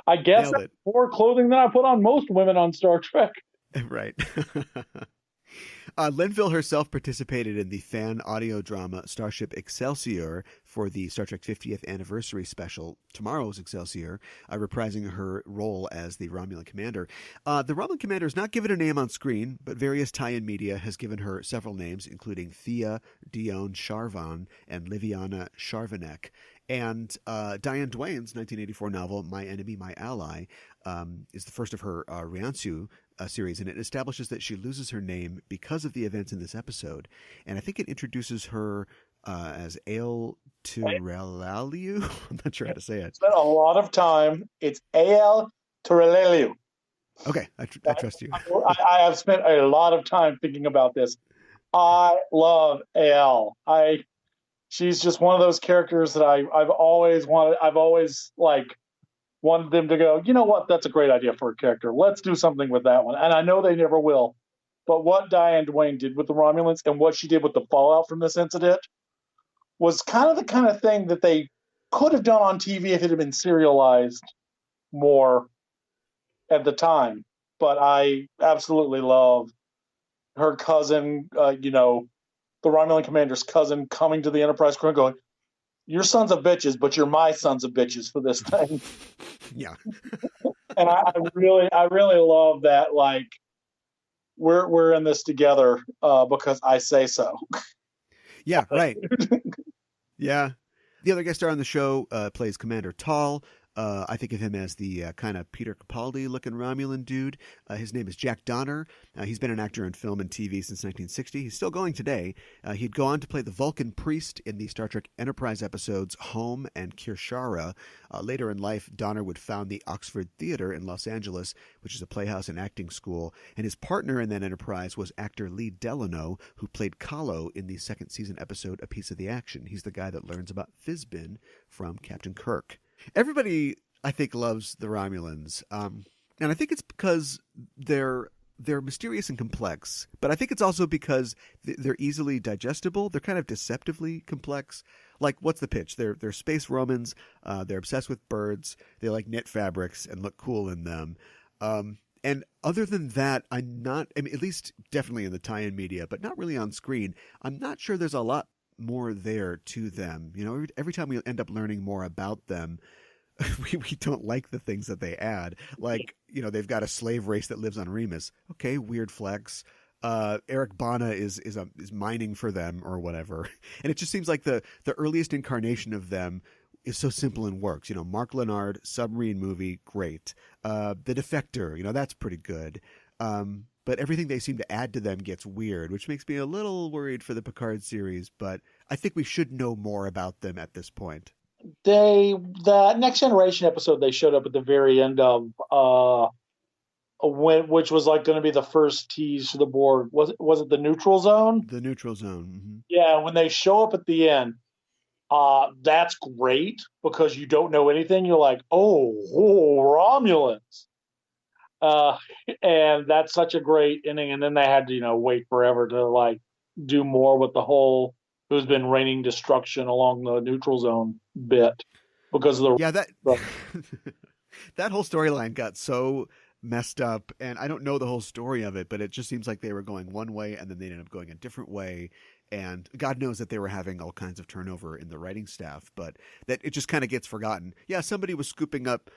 I guess that's more clothing than I put on most women on Star Trek. Right. Linville herself participated in the fan audio drama Starship Excelsior for the Star Trek 50th anniversary special, Tomorrow's Excelsior, reprising her role as the Romulan commander. The Romulan commander is not given a name on screen, but various tie-in media has given her several names, including Thea Dion Sharvan and Liviana Sharvanek. And Diane Duane's 1984 novel, My Enemy, My Ally, is the first of her Riansu series, and it establishes that she loses her name because of the events in this episode. And I think it introduces her as Ale Turelaliu. I'm not sure how to say it. Spent a lot of time. It's Ale Turelaliu. Okay, I trust you. I have spent a lot of time thinking about this. I love Ale. She's just one of those characters that I've always wanted. I've always wanted them to go, you know what? That's a great idea for a character. Let's do something with that one. And I know they never will. But what Diane Duane did with the Romulans and what she did with the fallout from this incident was kind of the kind of thing that they could have done on TV if it had been serialized more at the time. But I absolutely love her cousin, the Romulan commander's cousin, coming to the Enterprise crew and going, "You're sons of bitches, but you're my sons of bitches for this thing." Yeah. And I really love that. We're in this together because I say so. Yeah. Right. Yeah. The other guest star on the show plays Commander Tall. I think of him as the kind of Peter Capaldi-looking Romulan dude. His name is Jack Donner. He's been an actor in film and TV since 1960. He's still going today. He'd go on to play the Vulcan priest in the Star Trek Enterprise episodes Home and Kirshara. Later in life, Donner would found the Oxford Theater in Los Angeles, which is a playhouse and acting school. And his partner in that enterprise was actor Lee Delano, who played Kahlo in the second season episode A Piece of the Action. He's the guy that learns about Fizbin from Captain Kirk. Everybody, I think, loves the Romulans, and I think it's because they're mysterious and complex, but I think it's also because they're easily digestible. They're kind of deceptively complex. Like, what's the pitch? They're space Romans. They're obsessed with birds. They like knit fabrics and look cool in them. And other than that, at least definitely in the tie-in media, but not really on screen. I'm not sure there's a lot more there to them. Every time we end up learning more about them, we don't like the things that they add. They've got a slave race that lives on Remus. Okay, weird flex. Eric Bana is mining for them or whatever. And it just seems like the earliest incarnation of them is so simple and works. Mark Lenard, submarine movie, great. The Defector, that's pretty good. But everything they seem to add to them gets weird, which makes me a little worried for the Picard series. But I think we should know more about them at this point. The Next Generation episode they showed up at the very end of, which was going to be the first tease to the board. Was it the Neutral Zone? The Neutral Zone. Mm-hmm. Yeah, when they show up at the end, that's great because you don't know anything. You're like, oh Romulans. And that's such a great ending. And then they had to, wait forever to do more with the whole who's been raining destruction along the Neutral Zone bit because of the that whole storyline got so messed up, and I don't know the whole story of it, but it just seems like they were going one way and then they ended up going a different way. And God knows that they were having all kinds of turnover in the writing staff, but that it just kind of gets forgotten. Yeah, somebody was scooping up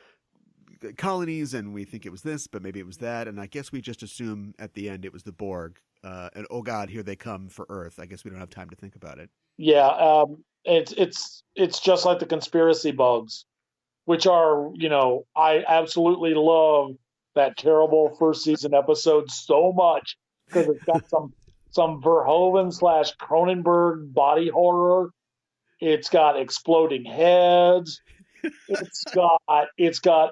colonies and we think it was this, but maybe it was that. And I guess we just assume at the end it was the Borg. And oh God, here they come for Earth. I guess we don't have time to think about it. Yeah, it's just like the conspiracy bugs, which are, I absolutely love that terrible first season episode so much because it's got some Verhoeven / Cronenberg body horror. It's got exploding heads. It's got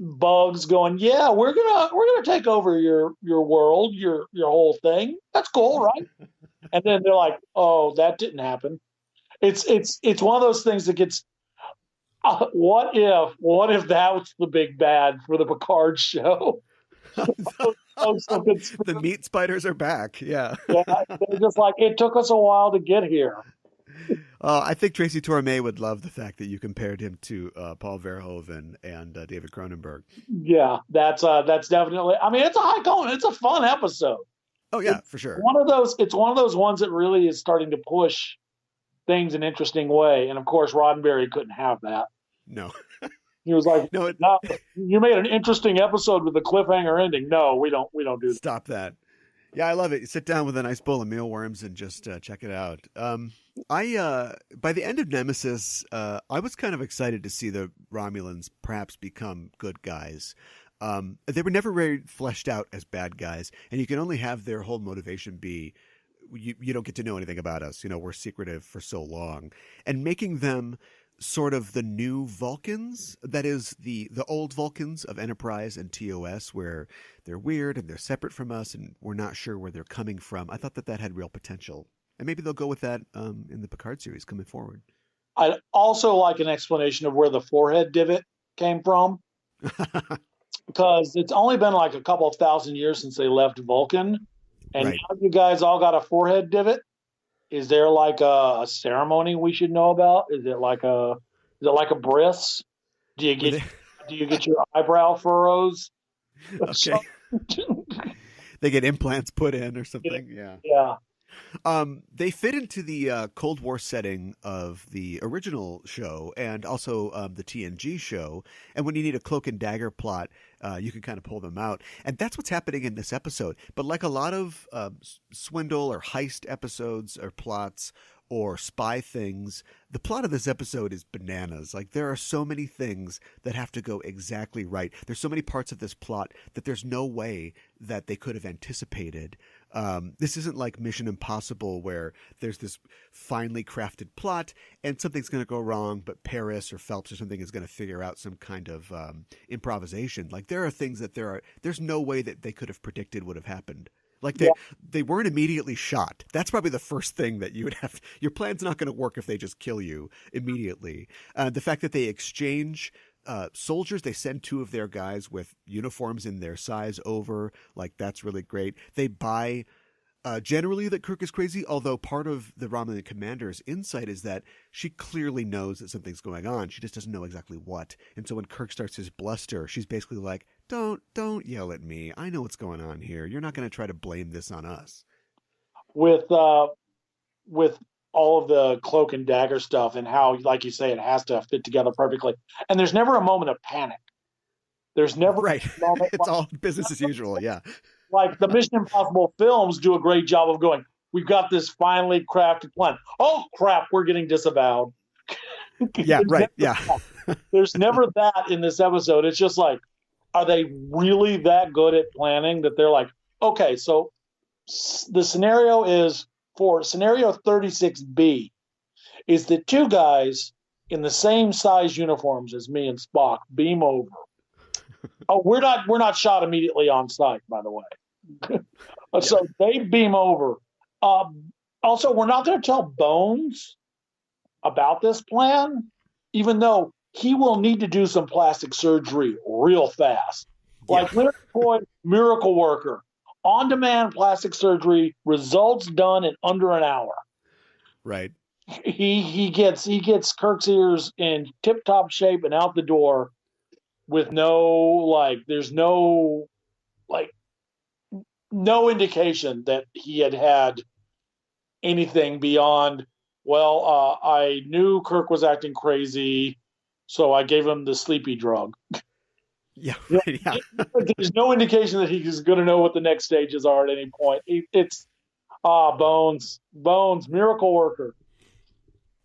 bugs going, yeah, we're gonna take over your world, your whole thing. That's cool, right? And then they're like, oh, that didn't happen. It's one of those things that gets. What if that was the big bad for the Picard show? The meat spiders are back. Yeah. Yeah, they're just like, it took us a while to get here. I think Tracy Torme would love the fact that you compared him to Paul Verhoeven and David Cronenberg. Yeah, that's definitely. I mean, it's a high going. It's a fun episode. Oh yeah, for sure. It's one of those ones that really is starting to push things in an interesting way. And of course, Roddenberry couldn't have that. No, He was like, no, "No, you made an interesting episode with a cliffhanger ending. No, we don't do that." stop that. Yeah, I love it. You sit down with a nice bowl of mealworms and just check it out. I by the end of Nemesis, I was kind of excited to see the Romulans perhaps become good guys. They were never very fleshed out as bad guys, and you can only have their whole motivation be you don't get to know anything about us. You know, we're secretive for so long, and making them sort of the new Vulcans, that is the old Vulcans of Enterprise and TOS, where they're weird and they're separate from us and we're not sure where they're coming from. I thought that had real potential, and maybe they'll go with that in the Picard series coming forward. I'd also like an explanation of where the forehead divot came from, because it's only been like a couple of thousand years since they left Vulcan, and Right. now you guys all got a forehead divot. Is there like a ceremony we should know about? Is it like a bris? Do you get your eyebrow furrows? Okay. They get implants put in or something. Yeah. Yeah. They fit into the Cold War setting of the original show and also the TNG show. And when you need a cloak and dagger plot, you can kind of pull them out. And that's what's happening in this episode. But like a lot of swindle or heist episodes or plots or spy things, the plot of this episode is bananas. Like, there are so many things that have to go exactly right. There's so many parts of this plot that there's no way that they could have anticipated. This isn't like Mission Impossible where there's this finely crafted plot and something's going to go wrong, but Paris or Phelps or something is going to figure out some kind of improvisation. Like, there are things that there's no way that they could have predicted would have happened. Like, they weren't immediately shot. That's probably the first thing that you would have. Your plan's not going to work if they just kill you immediately. The fact that they exchange soldiers, they send two of their guys with uniforms in their size over, like, that's really great. They buy generally that Kirk is crazy, although part of the Romulan commander's insight is that she clearly knows that something's going on. She just doesn't know exactly what. And so when Kirk starts his bluster, she's basically like, don't yell at me. I know what's going on here. You're not going to try to blame this on us. With all of the cloak and dagger stuff and how, like you say, it has to fit together perfectly. And there's never a moment of panic. There's never right. a moment It's all business as usual. Yeah. Like the Mission Impossible films do a great job of going, we've got this finely crafted plan. Oh crap, we're getting disavowed. Yeah, right. Yeah. There's never that in this episode. It's just like, are they really that good at planning that they're like, okay, so the scenario is for scenario 36B is that two guys in the same size uniforms as me and Spock beam over. Oh, we're not shot immediately on site, by the way. So they beam over. Also, we're not going to tell Bones about this plan, even though he will need to do some plastic surgery real fast. Like Leonard Cohen, miracle worker, on-demand plastic surgery, results done in under an hour. Right. He gets Kirk's ears in tip-top shape and out the door with there's no indication that he had anything beyond, I knew Kirk was acting crazy, so I gave him the sleepy drug. Yeah, right, yeah. There's no indication that he's going to know what the next stages are at any point. It's Bones, miracle worker.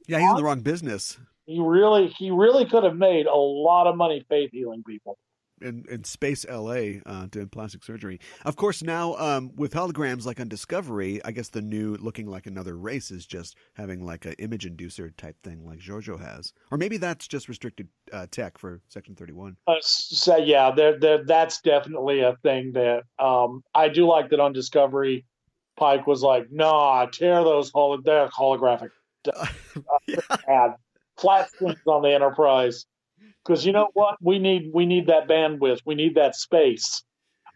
Yeah, he's in the wrong business. He really could have made a lot of money faith healing people. In space LA doing plastic surgery. Of course, now with holograms like on Discovery, I guess the new looking like another race is just having like an image inducer type thing like Giorgio has. Or maybe that's just restricted tech for Section 31. So yeah, that's definitely a thing that I do like that on Discovery. Pike was like, nah, tear those they're holographic. Flat screens on the Enterprise. Because you know what? We need that bandwidth. We need that space.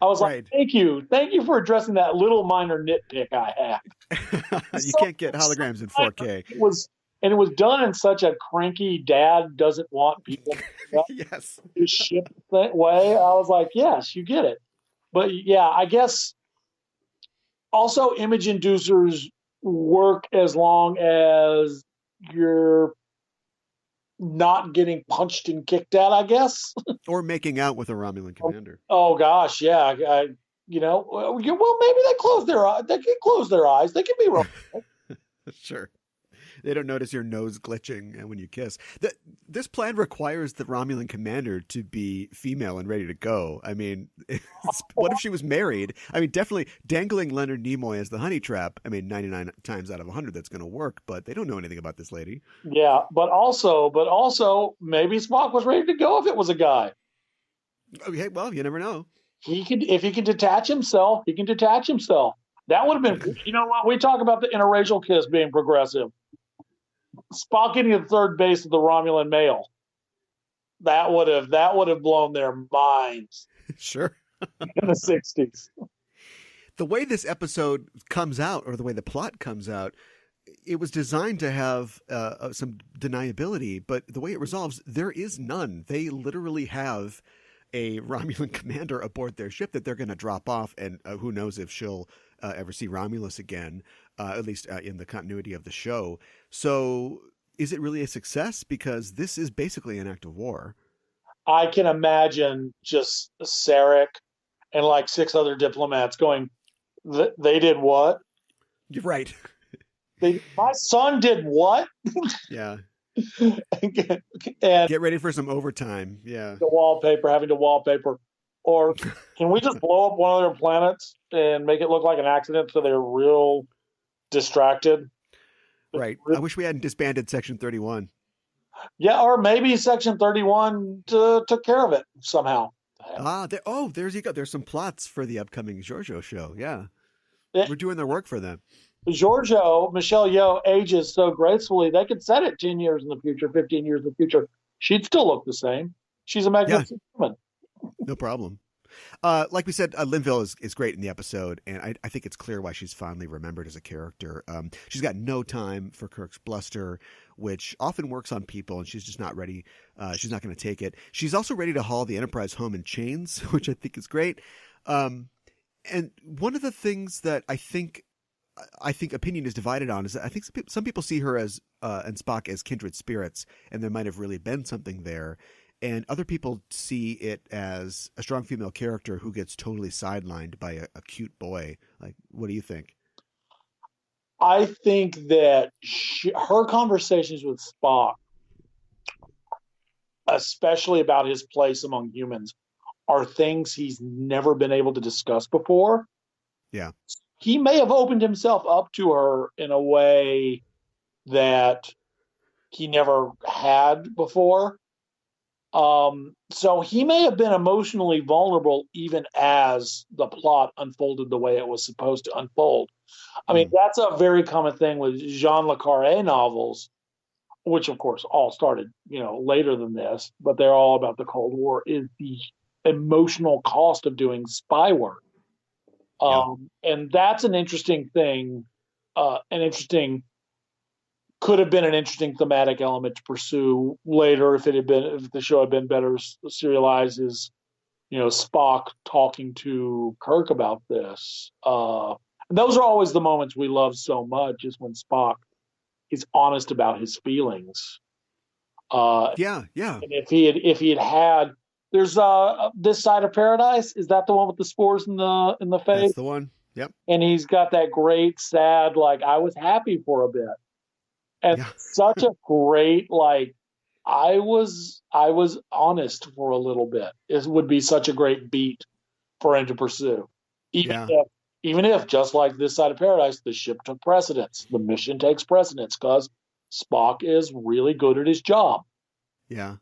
I was like, thank you for addressing that little minor nitpick I had. You can't get holograms in 4K. It was done in such a cranky dad doesn't want people to ship that way. I was like, yes, you get it. But yeah, I guess Also, image inducers work as long as you're not getting punched and kicked at, I guess. Or making out with a Romulan commander. Oh gosh, yeah. Well, maybe they close their eyes. They can close their eyes. They can be wrong. Sure. They don't notice your nose glitching when you kiss. This plan requires the Romulan commander to be female and ready to go. I mean, what if she was married? I mean, definitely dangling Leonard Nimoy as the honey trap. I mean, 99 times out of 100 that's going to work, but they don't know anything about this lady. Yeah, but also, maybe Spock was ready to go if it was a guy. Okay, well, you never know. If he can detach himself, he can detach himself. That would have been, you know what? We talk about the interracial kiss being progressive. Spock getting the third base of the Romulan male. That would have blown their minds. Sure. In the 60s. The way this episode comes out, or the way the plot comes out, it was designed to have some deniability, but the way it resolves, there is none. They literally have a Romulan commander aboard their ship that they're going to drop off, and who knows if she'll ever see Romulus again, at least in the continuity of the show. So is it really a success? Because this is basically an act of war. I can imagine just Sarek and like 6 other diplomats going, they did what? You're right. My son did what? Yeah. and get ready for some overtime. Yeah. Having to wallpaper. Or can we just blow up one of their planets and make it look like an accident so they're real distracted? Right. I wish we hadn't disbanded Section 31. Yeah, or maybe Section 31 took care of it somehow. There's you go. There's some plots for the upcoming Giorgio show. Yeah. We're doing their work for them. Giorgio, Michelle Yeoh, ages so gracefully, they could set it 10 years in the future, 15 years in the future. She'd still look the same. She's a magnificent woman. No problem. Like we said, Linville is great in the episode, and I think it's clear why she's fondly remembered as a character. She's got no time for Kirk's bluster, which often works on people, and she's just not ready. She's not going to take it. She's also ready to haul the Enterprise home in chains, which I think is great. And one of the things that I think opinion is divided on is that I think some people see her as and Spock as kindred spirits, and there might have really been something there. And other people see it as a strong female character who gets totally sidelined by a cute boy. Like, what do you think? I think that her conversations with Spock, especially about his place among humans, are things he's never been able to discuss before. Yeah. He may have opened himself up to her in a way that he never had before. So he may have been emotionally vulnerable even as the plot unfolded the way it was supposed to unfold. I mean, that's a very common thing with Jean Le Carré novels, which of course all started, later than this, but they're all about the Cold War, is the emotional cost of doing spy work. And that's an interesting thing, could have been an interesting thematic element to pursue later if the show had been better serialized, is Spock talking to Kirk about this. And those are always the moments we love so much, is when Spock is honest about his feelings. Yeah. And if he had there's This Side of Paradise, is that the one with the spores in the face? That's the one. Yep. And he's got that great sad, like, I was happy for a bit. And such a great, like, I was honest for a little bit. It would be such a great beat for him to pursue. Even if, just like This Side of Paradise, the ship took precedence. The mission takes precedence because Spock is really good at his job. Yeah.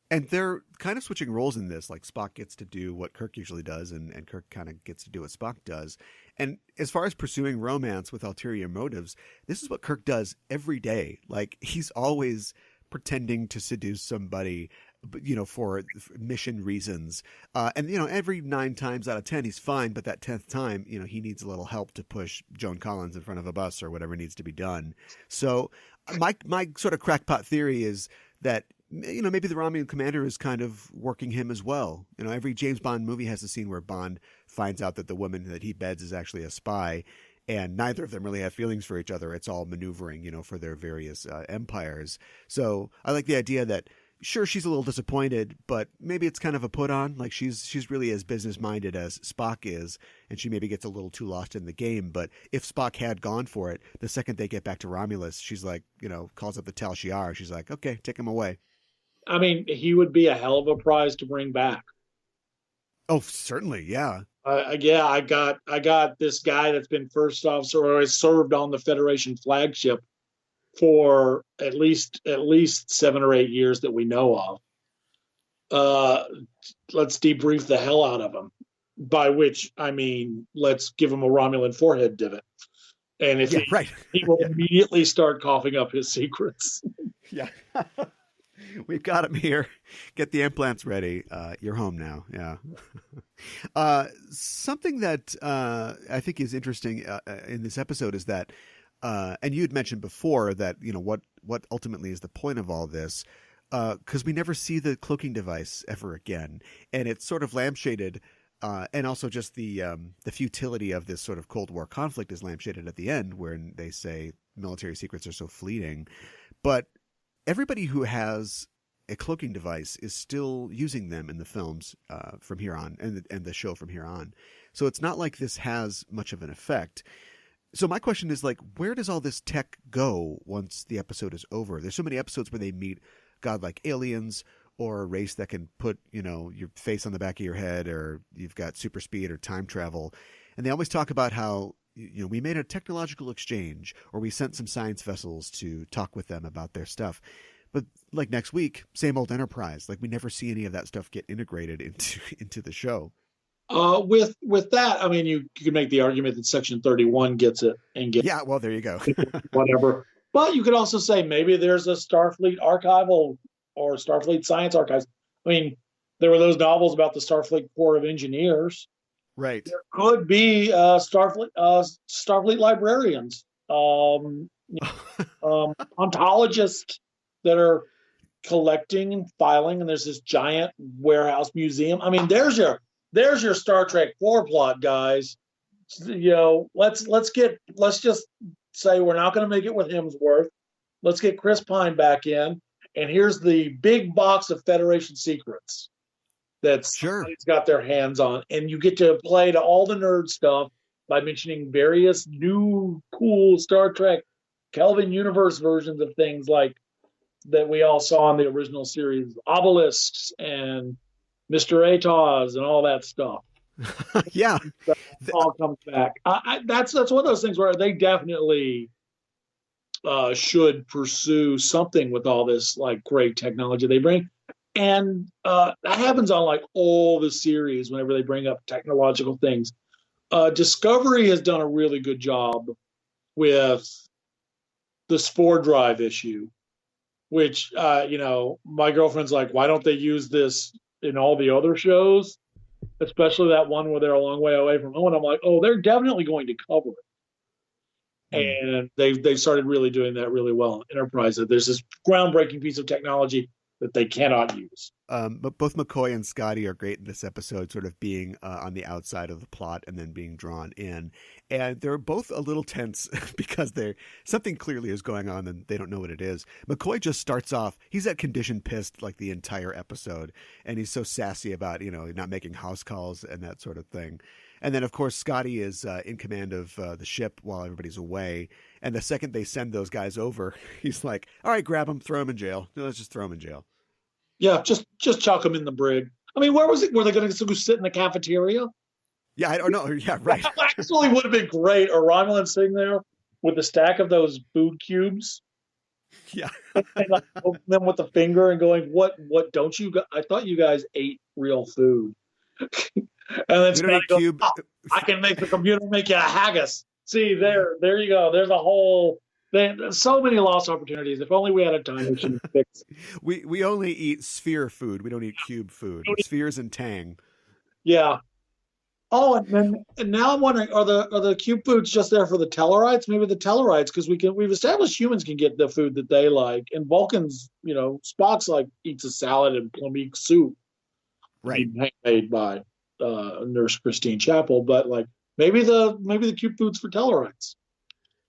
And they're kind of switching roles in this. Like, Spock gets to do what Kirk usually does, and Kirk kind of gets to do what Spock does. And as far as pursuing romance with ulterior motives, this is what Kirk does every day. Like, he's always pretending to seduce somebody, for mission reasons. And every 9 times out of 10, he's fine. But that 10th time, he needs a little help to push Joan Collins in front of a bus or whatever needs to be done. So my sort of crackpot theory is that, maybe the Romulan commander is kind of working him as well. Every James Bond movie has a scene where Bond finds out that the woman that he beds is actually a spy. and neither of them really have feelings for each other. It's all maneuvering, for their various empires. So I like the idea that, sure, she's a little disappointed, but maybe it's kind of a put on. Like she's really as business minded as Spock is, and she maybe gets a little too lost in the game. But if Spock had gone for it, the second they get back to Romulus, she's like, calls up the Tal Shiar. She's like, okay, take him away. I mean, he would be a hell of a prize to bring back. Oh, certainly, yeah. Yeah, I got this guy that's been first officer or has served on the Federation flagship for at least 7 or 8 years that we know of. Let's debrief the hell out of him. By which I mean, let's give him a Romulan forehead divot, and if he will immediately start coughing up his secrets. Yeah, we've got him here. Get the implants ready. You're home now. Yeah. Something that I think is interesting in this episode is that. And you had mentioned before that, what ultimately is the point of all this, because we never see the cloaking device ever again. And it's sort of lampshaded, and also just the futility of this sort of Cold War conflict is lampshaded at the end, where they say military secrets are so fleeting. But everybody who has a cloaking device is still using them in the films from here on, and the show from here on. So it's not like this has much of an effect. So my question is, like, where does all this tech go once the episode is over? There's so many episodes where they meet godlike aliens or a race that can put, your face on the back of your head, or you've got super speed or time travel. And they always talk about how, we made a technological exchange, or we sent some science vessels to talk with them about their stuff. But like next week, same old Enterprise. Like we never see any of that stuff get integrated into the show. With that, I mean, you could make the argument that Section 31 gets it and gets. Yeah, well, there you go. Whatever. But you could also say maybe there's a Starfleet archival or Starfleet science archives. I mean, there were those novels about the Starfleet Corps of Engineers. Right. There could be Starfleet librarians, ontologists that are collecting and filing, and there's this giant warehouse museum. I mean, there's your Star Trek 4 plot, guys. Let's just say we're not going to make it with Hemsworth. Let's get Chris Pine back in, and here's the big box of Federation secrets that somebody's got their hands on, and you get to play to all the nerd stuff by mentioning various new cool Star Trek Kelvin universe versions of things like that we all saw in the original series, obelisks and Mr. TOS and all that stuff. Yeah. All comes back. That's one of those things where they definitely should pursue something with all this like great technology they bring. And that happens on like all the series whenever they bring up technological things. Discovery has done a really good job with the spore drive issue, which, my girlfriend's like, why don't they use this in all the other shows, especially that one where they're a long way away from home? And I'm like, oh, they're definitely going to cover it. And they've started really doing that really well in Enterprise. That there's this groundbreaking piece of technology that they cannot use. But both McCoy and Scotty are great in this episode, sort of being on the outside of the plot and then being drawn in. And they're both a little tense because something clearly is going on and they don't know what it is. McCoy just starts off, he's at condition pissed like the entire episode. And he's so sassy about, not making house calls and that sort of thing. And then, of course, Scotty is in command of the ship while everybody's away. And the second they send those guys over, he's like, all right, grab them, throw them in jail. Let's just throw them in jail. Yeah, just chuck them in the brig. I mean, where was it? Were they going to go sit in the cafeteria? Yeah, I don't know. Yeah, right. That actually would have been great. A Romulan sitting there with a stack of those food cubes. Yeah. And like poking them with the finger and going, what don't you guys? I thought you guys ate real food. And then Scotty goes, I can make the computer make you a haggis. See, there you go. There's a whole... There's so many lost opportunities. If only we had a time machine to fix. We only eat sphere food. We don't eat cube food. Spheres and tang. Yeah. Oh, and now I'm wondering, are the cube foods just there for the Tellarites? Maybe the Tellarites, because we've established humans can get the food that they like, and Vulcans, Spock's like eats a salad and plum soup, right? Made by Nurse Christine Chapel, but like Maybe the cute food's for Tellarites.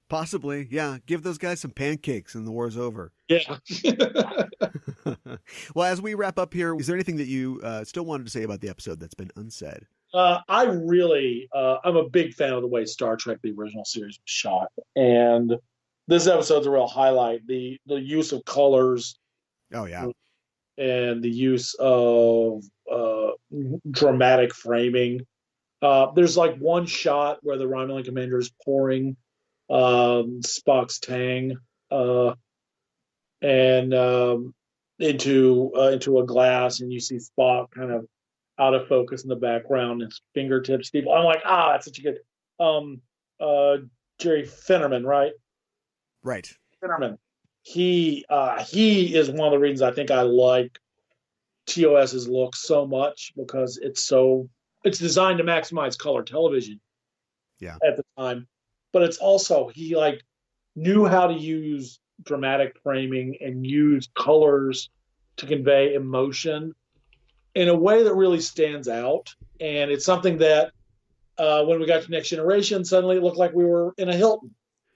Possibly, yeah. Give those guys some pancakes and the war's over. Yeah. Well, as we wrap up here, is there anything that you still wanted to say about the episode that's been unsaid? I'm a big fan of the way Star Trek, the original series, was shot. And this episode's a real highlight. The use of colors. Oh, yeah. And the use of dramatic framing. There's like one shot where the Romulan commander is pouring Spock's tang and into a glass, and you see Spock kind of out of focus in the background, his fingertips. I'm like, that's such a good. Jerry Finnerman, right? Right. Finnerman. He is one of the reasons I think I like TOS's look so much, because it's designed to maximize color television. Yeah. At the time, but it's also he like knew how to use dramatic framing and use colors to convey emotion in a way that really stands out. And it's something that when we got to Next Generation, suddenly it looked like we were in a Hilton.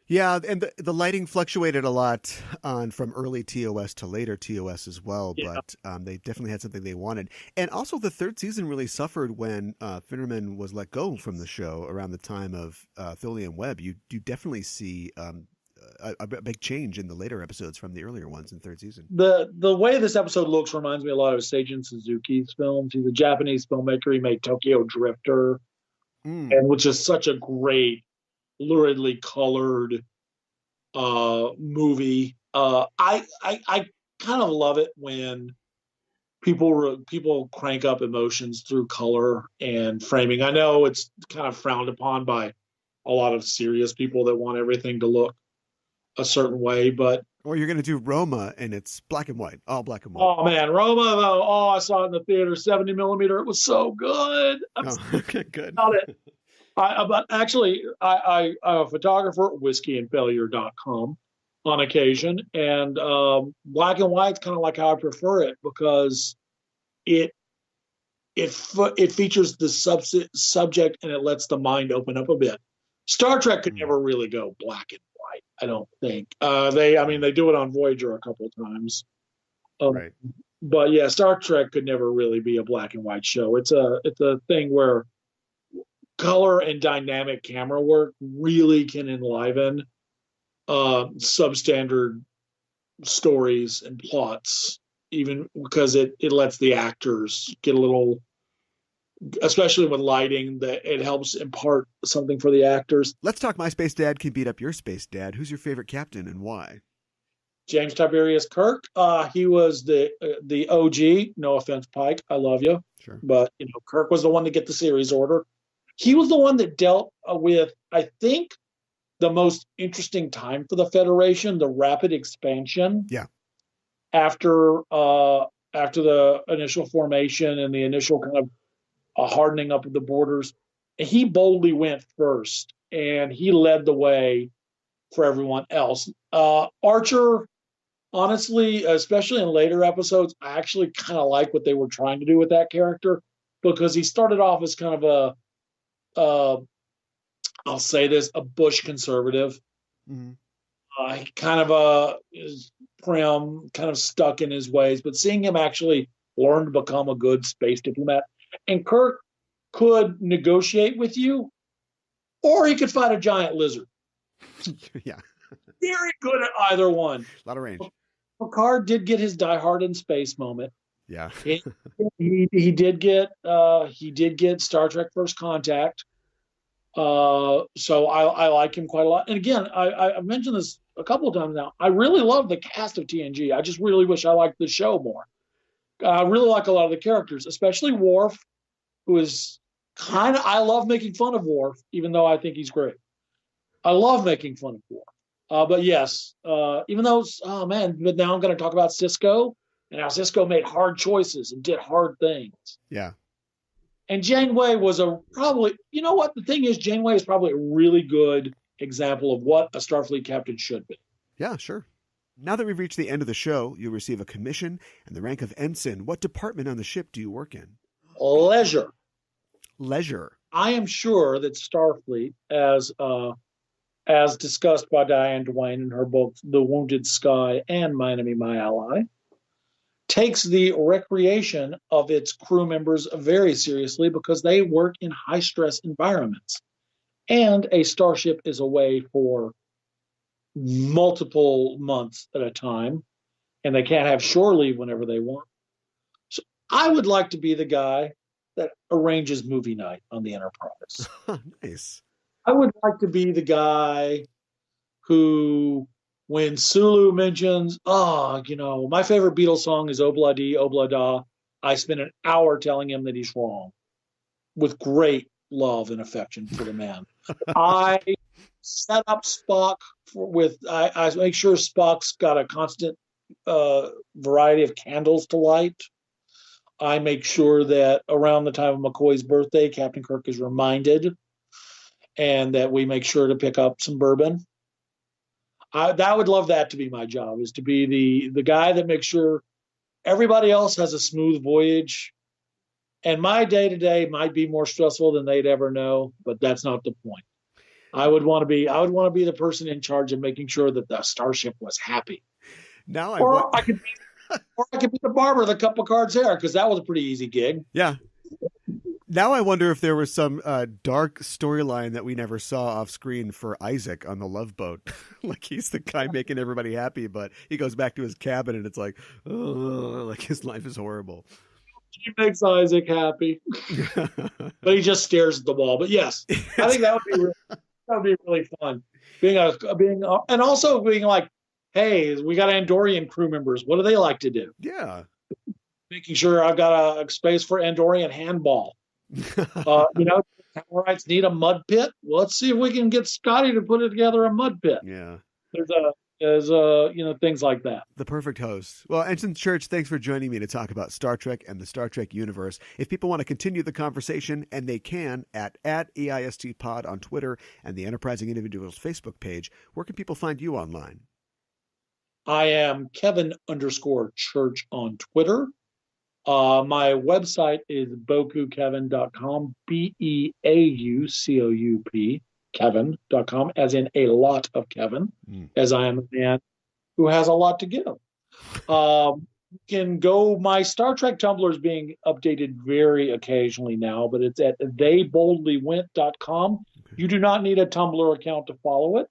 Yeah, and the lighting fluctuated a lot from early TOS to later TOS as well, but they definitely had something they wanted. And also the third season really suffered when Finnerman was let go from the show around the time of Tholian Webb. You definitely see a big change in the later episodes from the earlier ones in third season. The way this episode looks reminds me a lot of Seijun Suzuki's films. He's a Japanese filmmaker. He made Tokyo Drifter, and which is such a great, luridly colored movie. I kind of love it when people crank up emotions through color and framing. I know it's kind of frowned upon by a lot of serious people that want everything to look a certain way, but or you're going to do Roma and it's black and white, all black and white. Oh man, Roma though. Oh, I saw it in the theater, 70 millimeter. It was so good. Okay, good. But actually, I'm a photographer at whiskeyandfailure.com on occasion, and black and white's kind of like how I prefer it, because it features the subject and it lets the mind open up a bit. Star Trek could never really go black and white, I don't think. They do it on Voyager a couple of times. Right. But yeah, Star Trek could never really be a black and white show. It's a thing where color and dynamic camera work really can enliven substandard stories and plots, even because it lets the actors get a little, especially with lighting, that it helps impart something for the actors. Let's talk My Space Dad Can Beat Up Your Space Dad. Who's your favorite captain and why? James Tiberius Kirk. He was the OG. No offense, Pike. I love you. Sure. But Kirk was the one to get the series order. He was the one that dealt with, I think, the most interesting time for the Federation, the rapid expansion. Yeah. After the initial formation and the initial kind of hardening up of the borders, he boldly went first, and he led the way for everyone else. Archer, honestly, especially in later episodes, I actually kind of like what they were trying to do with that character, because he started off as kind of I'll say this, a Bush conservative. Mm-hmm. He kind of is prim, kind of stuck in his ways, but seeing him actually learn to become a good space diplomat. And Kirk could negotiate with you, or he could fight a giant lizard. Yeah. Very good at either one. A lot of range. Picard did get his Die Hard in Space moment. Yeah. he did get Star Trek First Contact. So I like him quite a lot. And again, I've mentioned this a couple of times now. I really love the cast of TNG. I just really wish I liked the show more. I really like a lot of the characters, especially Worf, who is I love making fun of Worf, even though I think he's great. I love making fun of Worf. But yes, even though, but now I'm going to talk about Sisko, and how Sisko made hard choices and did hard things. Yeah. And Janeway was the thing is, Janeway is probably a really good example of what a Starfleet captain should be. Yeah, sure. Now that we've reached the end of the show, you'll receive a commission and the rank of ensign. What department on the ship do you work in? Leisure. Leisure. I am sure that Starfleet, as discussed by Diane Duane in her books The Wounded Sky and My Enemy, My Ally, takes the recreation of its crew members very seriously because they work in high-stress environments. And a starship is away for multiple months at a time, and they can't have shore leave whenever they want. So I would like to be the guy that arranges movie night on the Enterprise. Nice. I would like to be the guy who, when Sulu mentions, my favorite Beatles song is Obla Di, Obla Da, I spend an hour telling him that he's wrong with great love and affection for the man. I set up Spock I make sure Spock's got a constant variety of candles to light. I make sure that around the time of McCoy's birthday, Captain Kirk is reminded, and that we make sure to pick up some bourbon. I would love that to be my job, is to be the guy that makes sure everybody else has a smooth voyage. And my day-to-day might be more stressful than they'd ever know, but that's not the point. I would want to be the person in charge of making sure that the starship was happy. I could be the barber with a couple of cards hair, because that was a pretty easy gig. Yeah. Now I wonder if there was some dark storyline that we never saw off screen for Isaac on the Love Boat. Like he's the guy making everybody happy, but he goes back to his cabin and it's like, oh, like his life is horrible. He makes Isaac happy, but he just stares at the wall. But yes, I think that would be really fun. And also being like, hey, we got Andorian crew members. What do they like to do? Yeah, making sure I've got a space for Andorian handball. Rights need a mud pit. Well, let's see if we can get Scotty to put together a mud pit. Yeah, there's things like that. The perfect host. Well, Ensign Church, thanks for joining me to talk about Star Trek and the Star Trek universe. If people want to continue the conversation, and they can, at EISTpod on Twitter and the Enterprising Individuals Facebook page, where can people find you online? I am Kevin_Church on Twitter. My website is BokuKevin.com, BEAUCOUP, Kevin.com, as in a lot of Kevin, as I am a man who has a lot to give. You can go, my Star Trek Tumblr is being updated very occasionally now, but it's at theyboldlywent.com. Okay. You do not need a Tumblr account to follow it.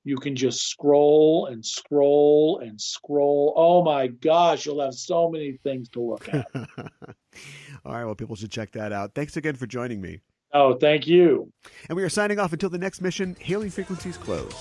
You can just scroll and scroll and scroll. Oh my gosh, you'll have so many things to look at. All right, well, people should check that out. Thanks again for joining me. Oh, thank you. And we are signing off until the next mission. Hailing frequencies closed.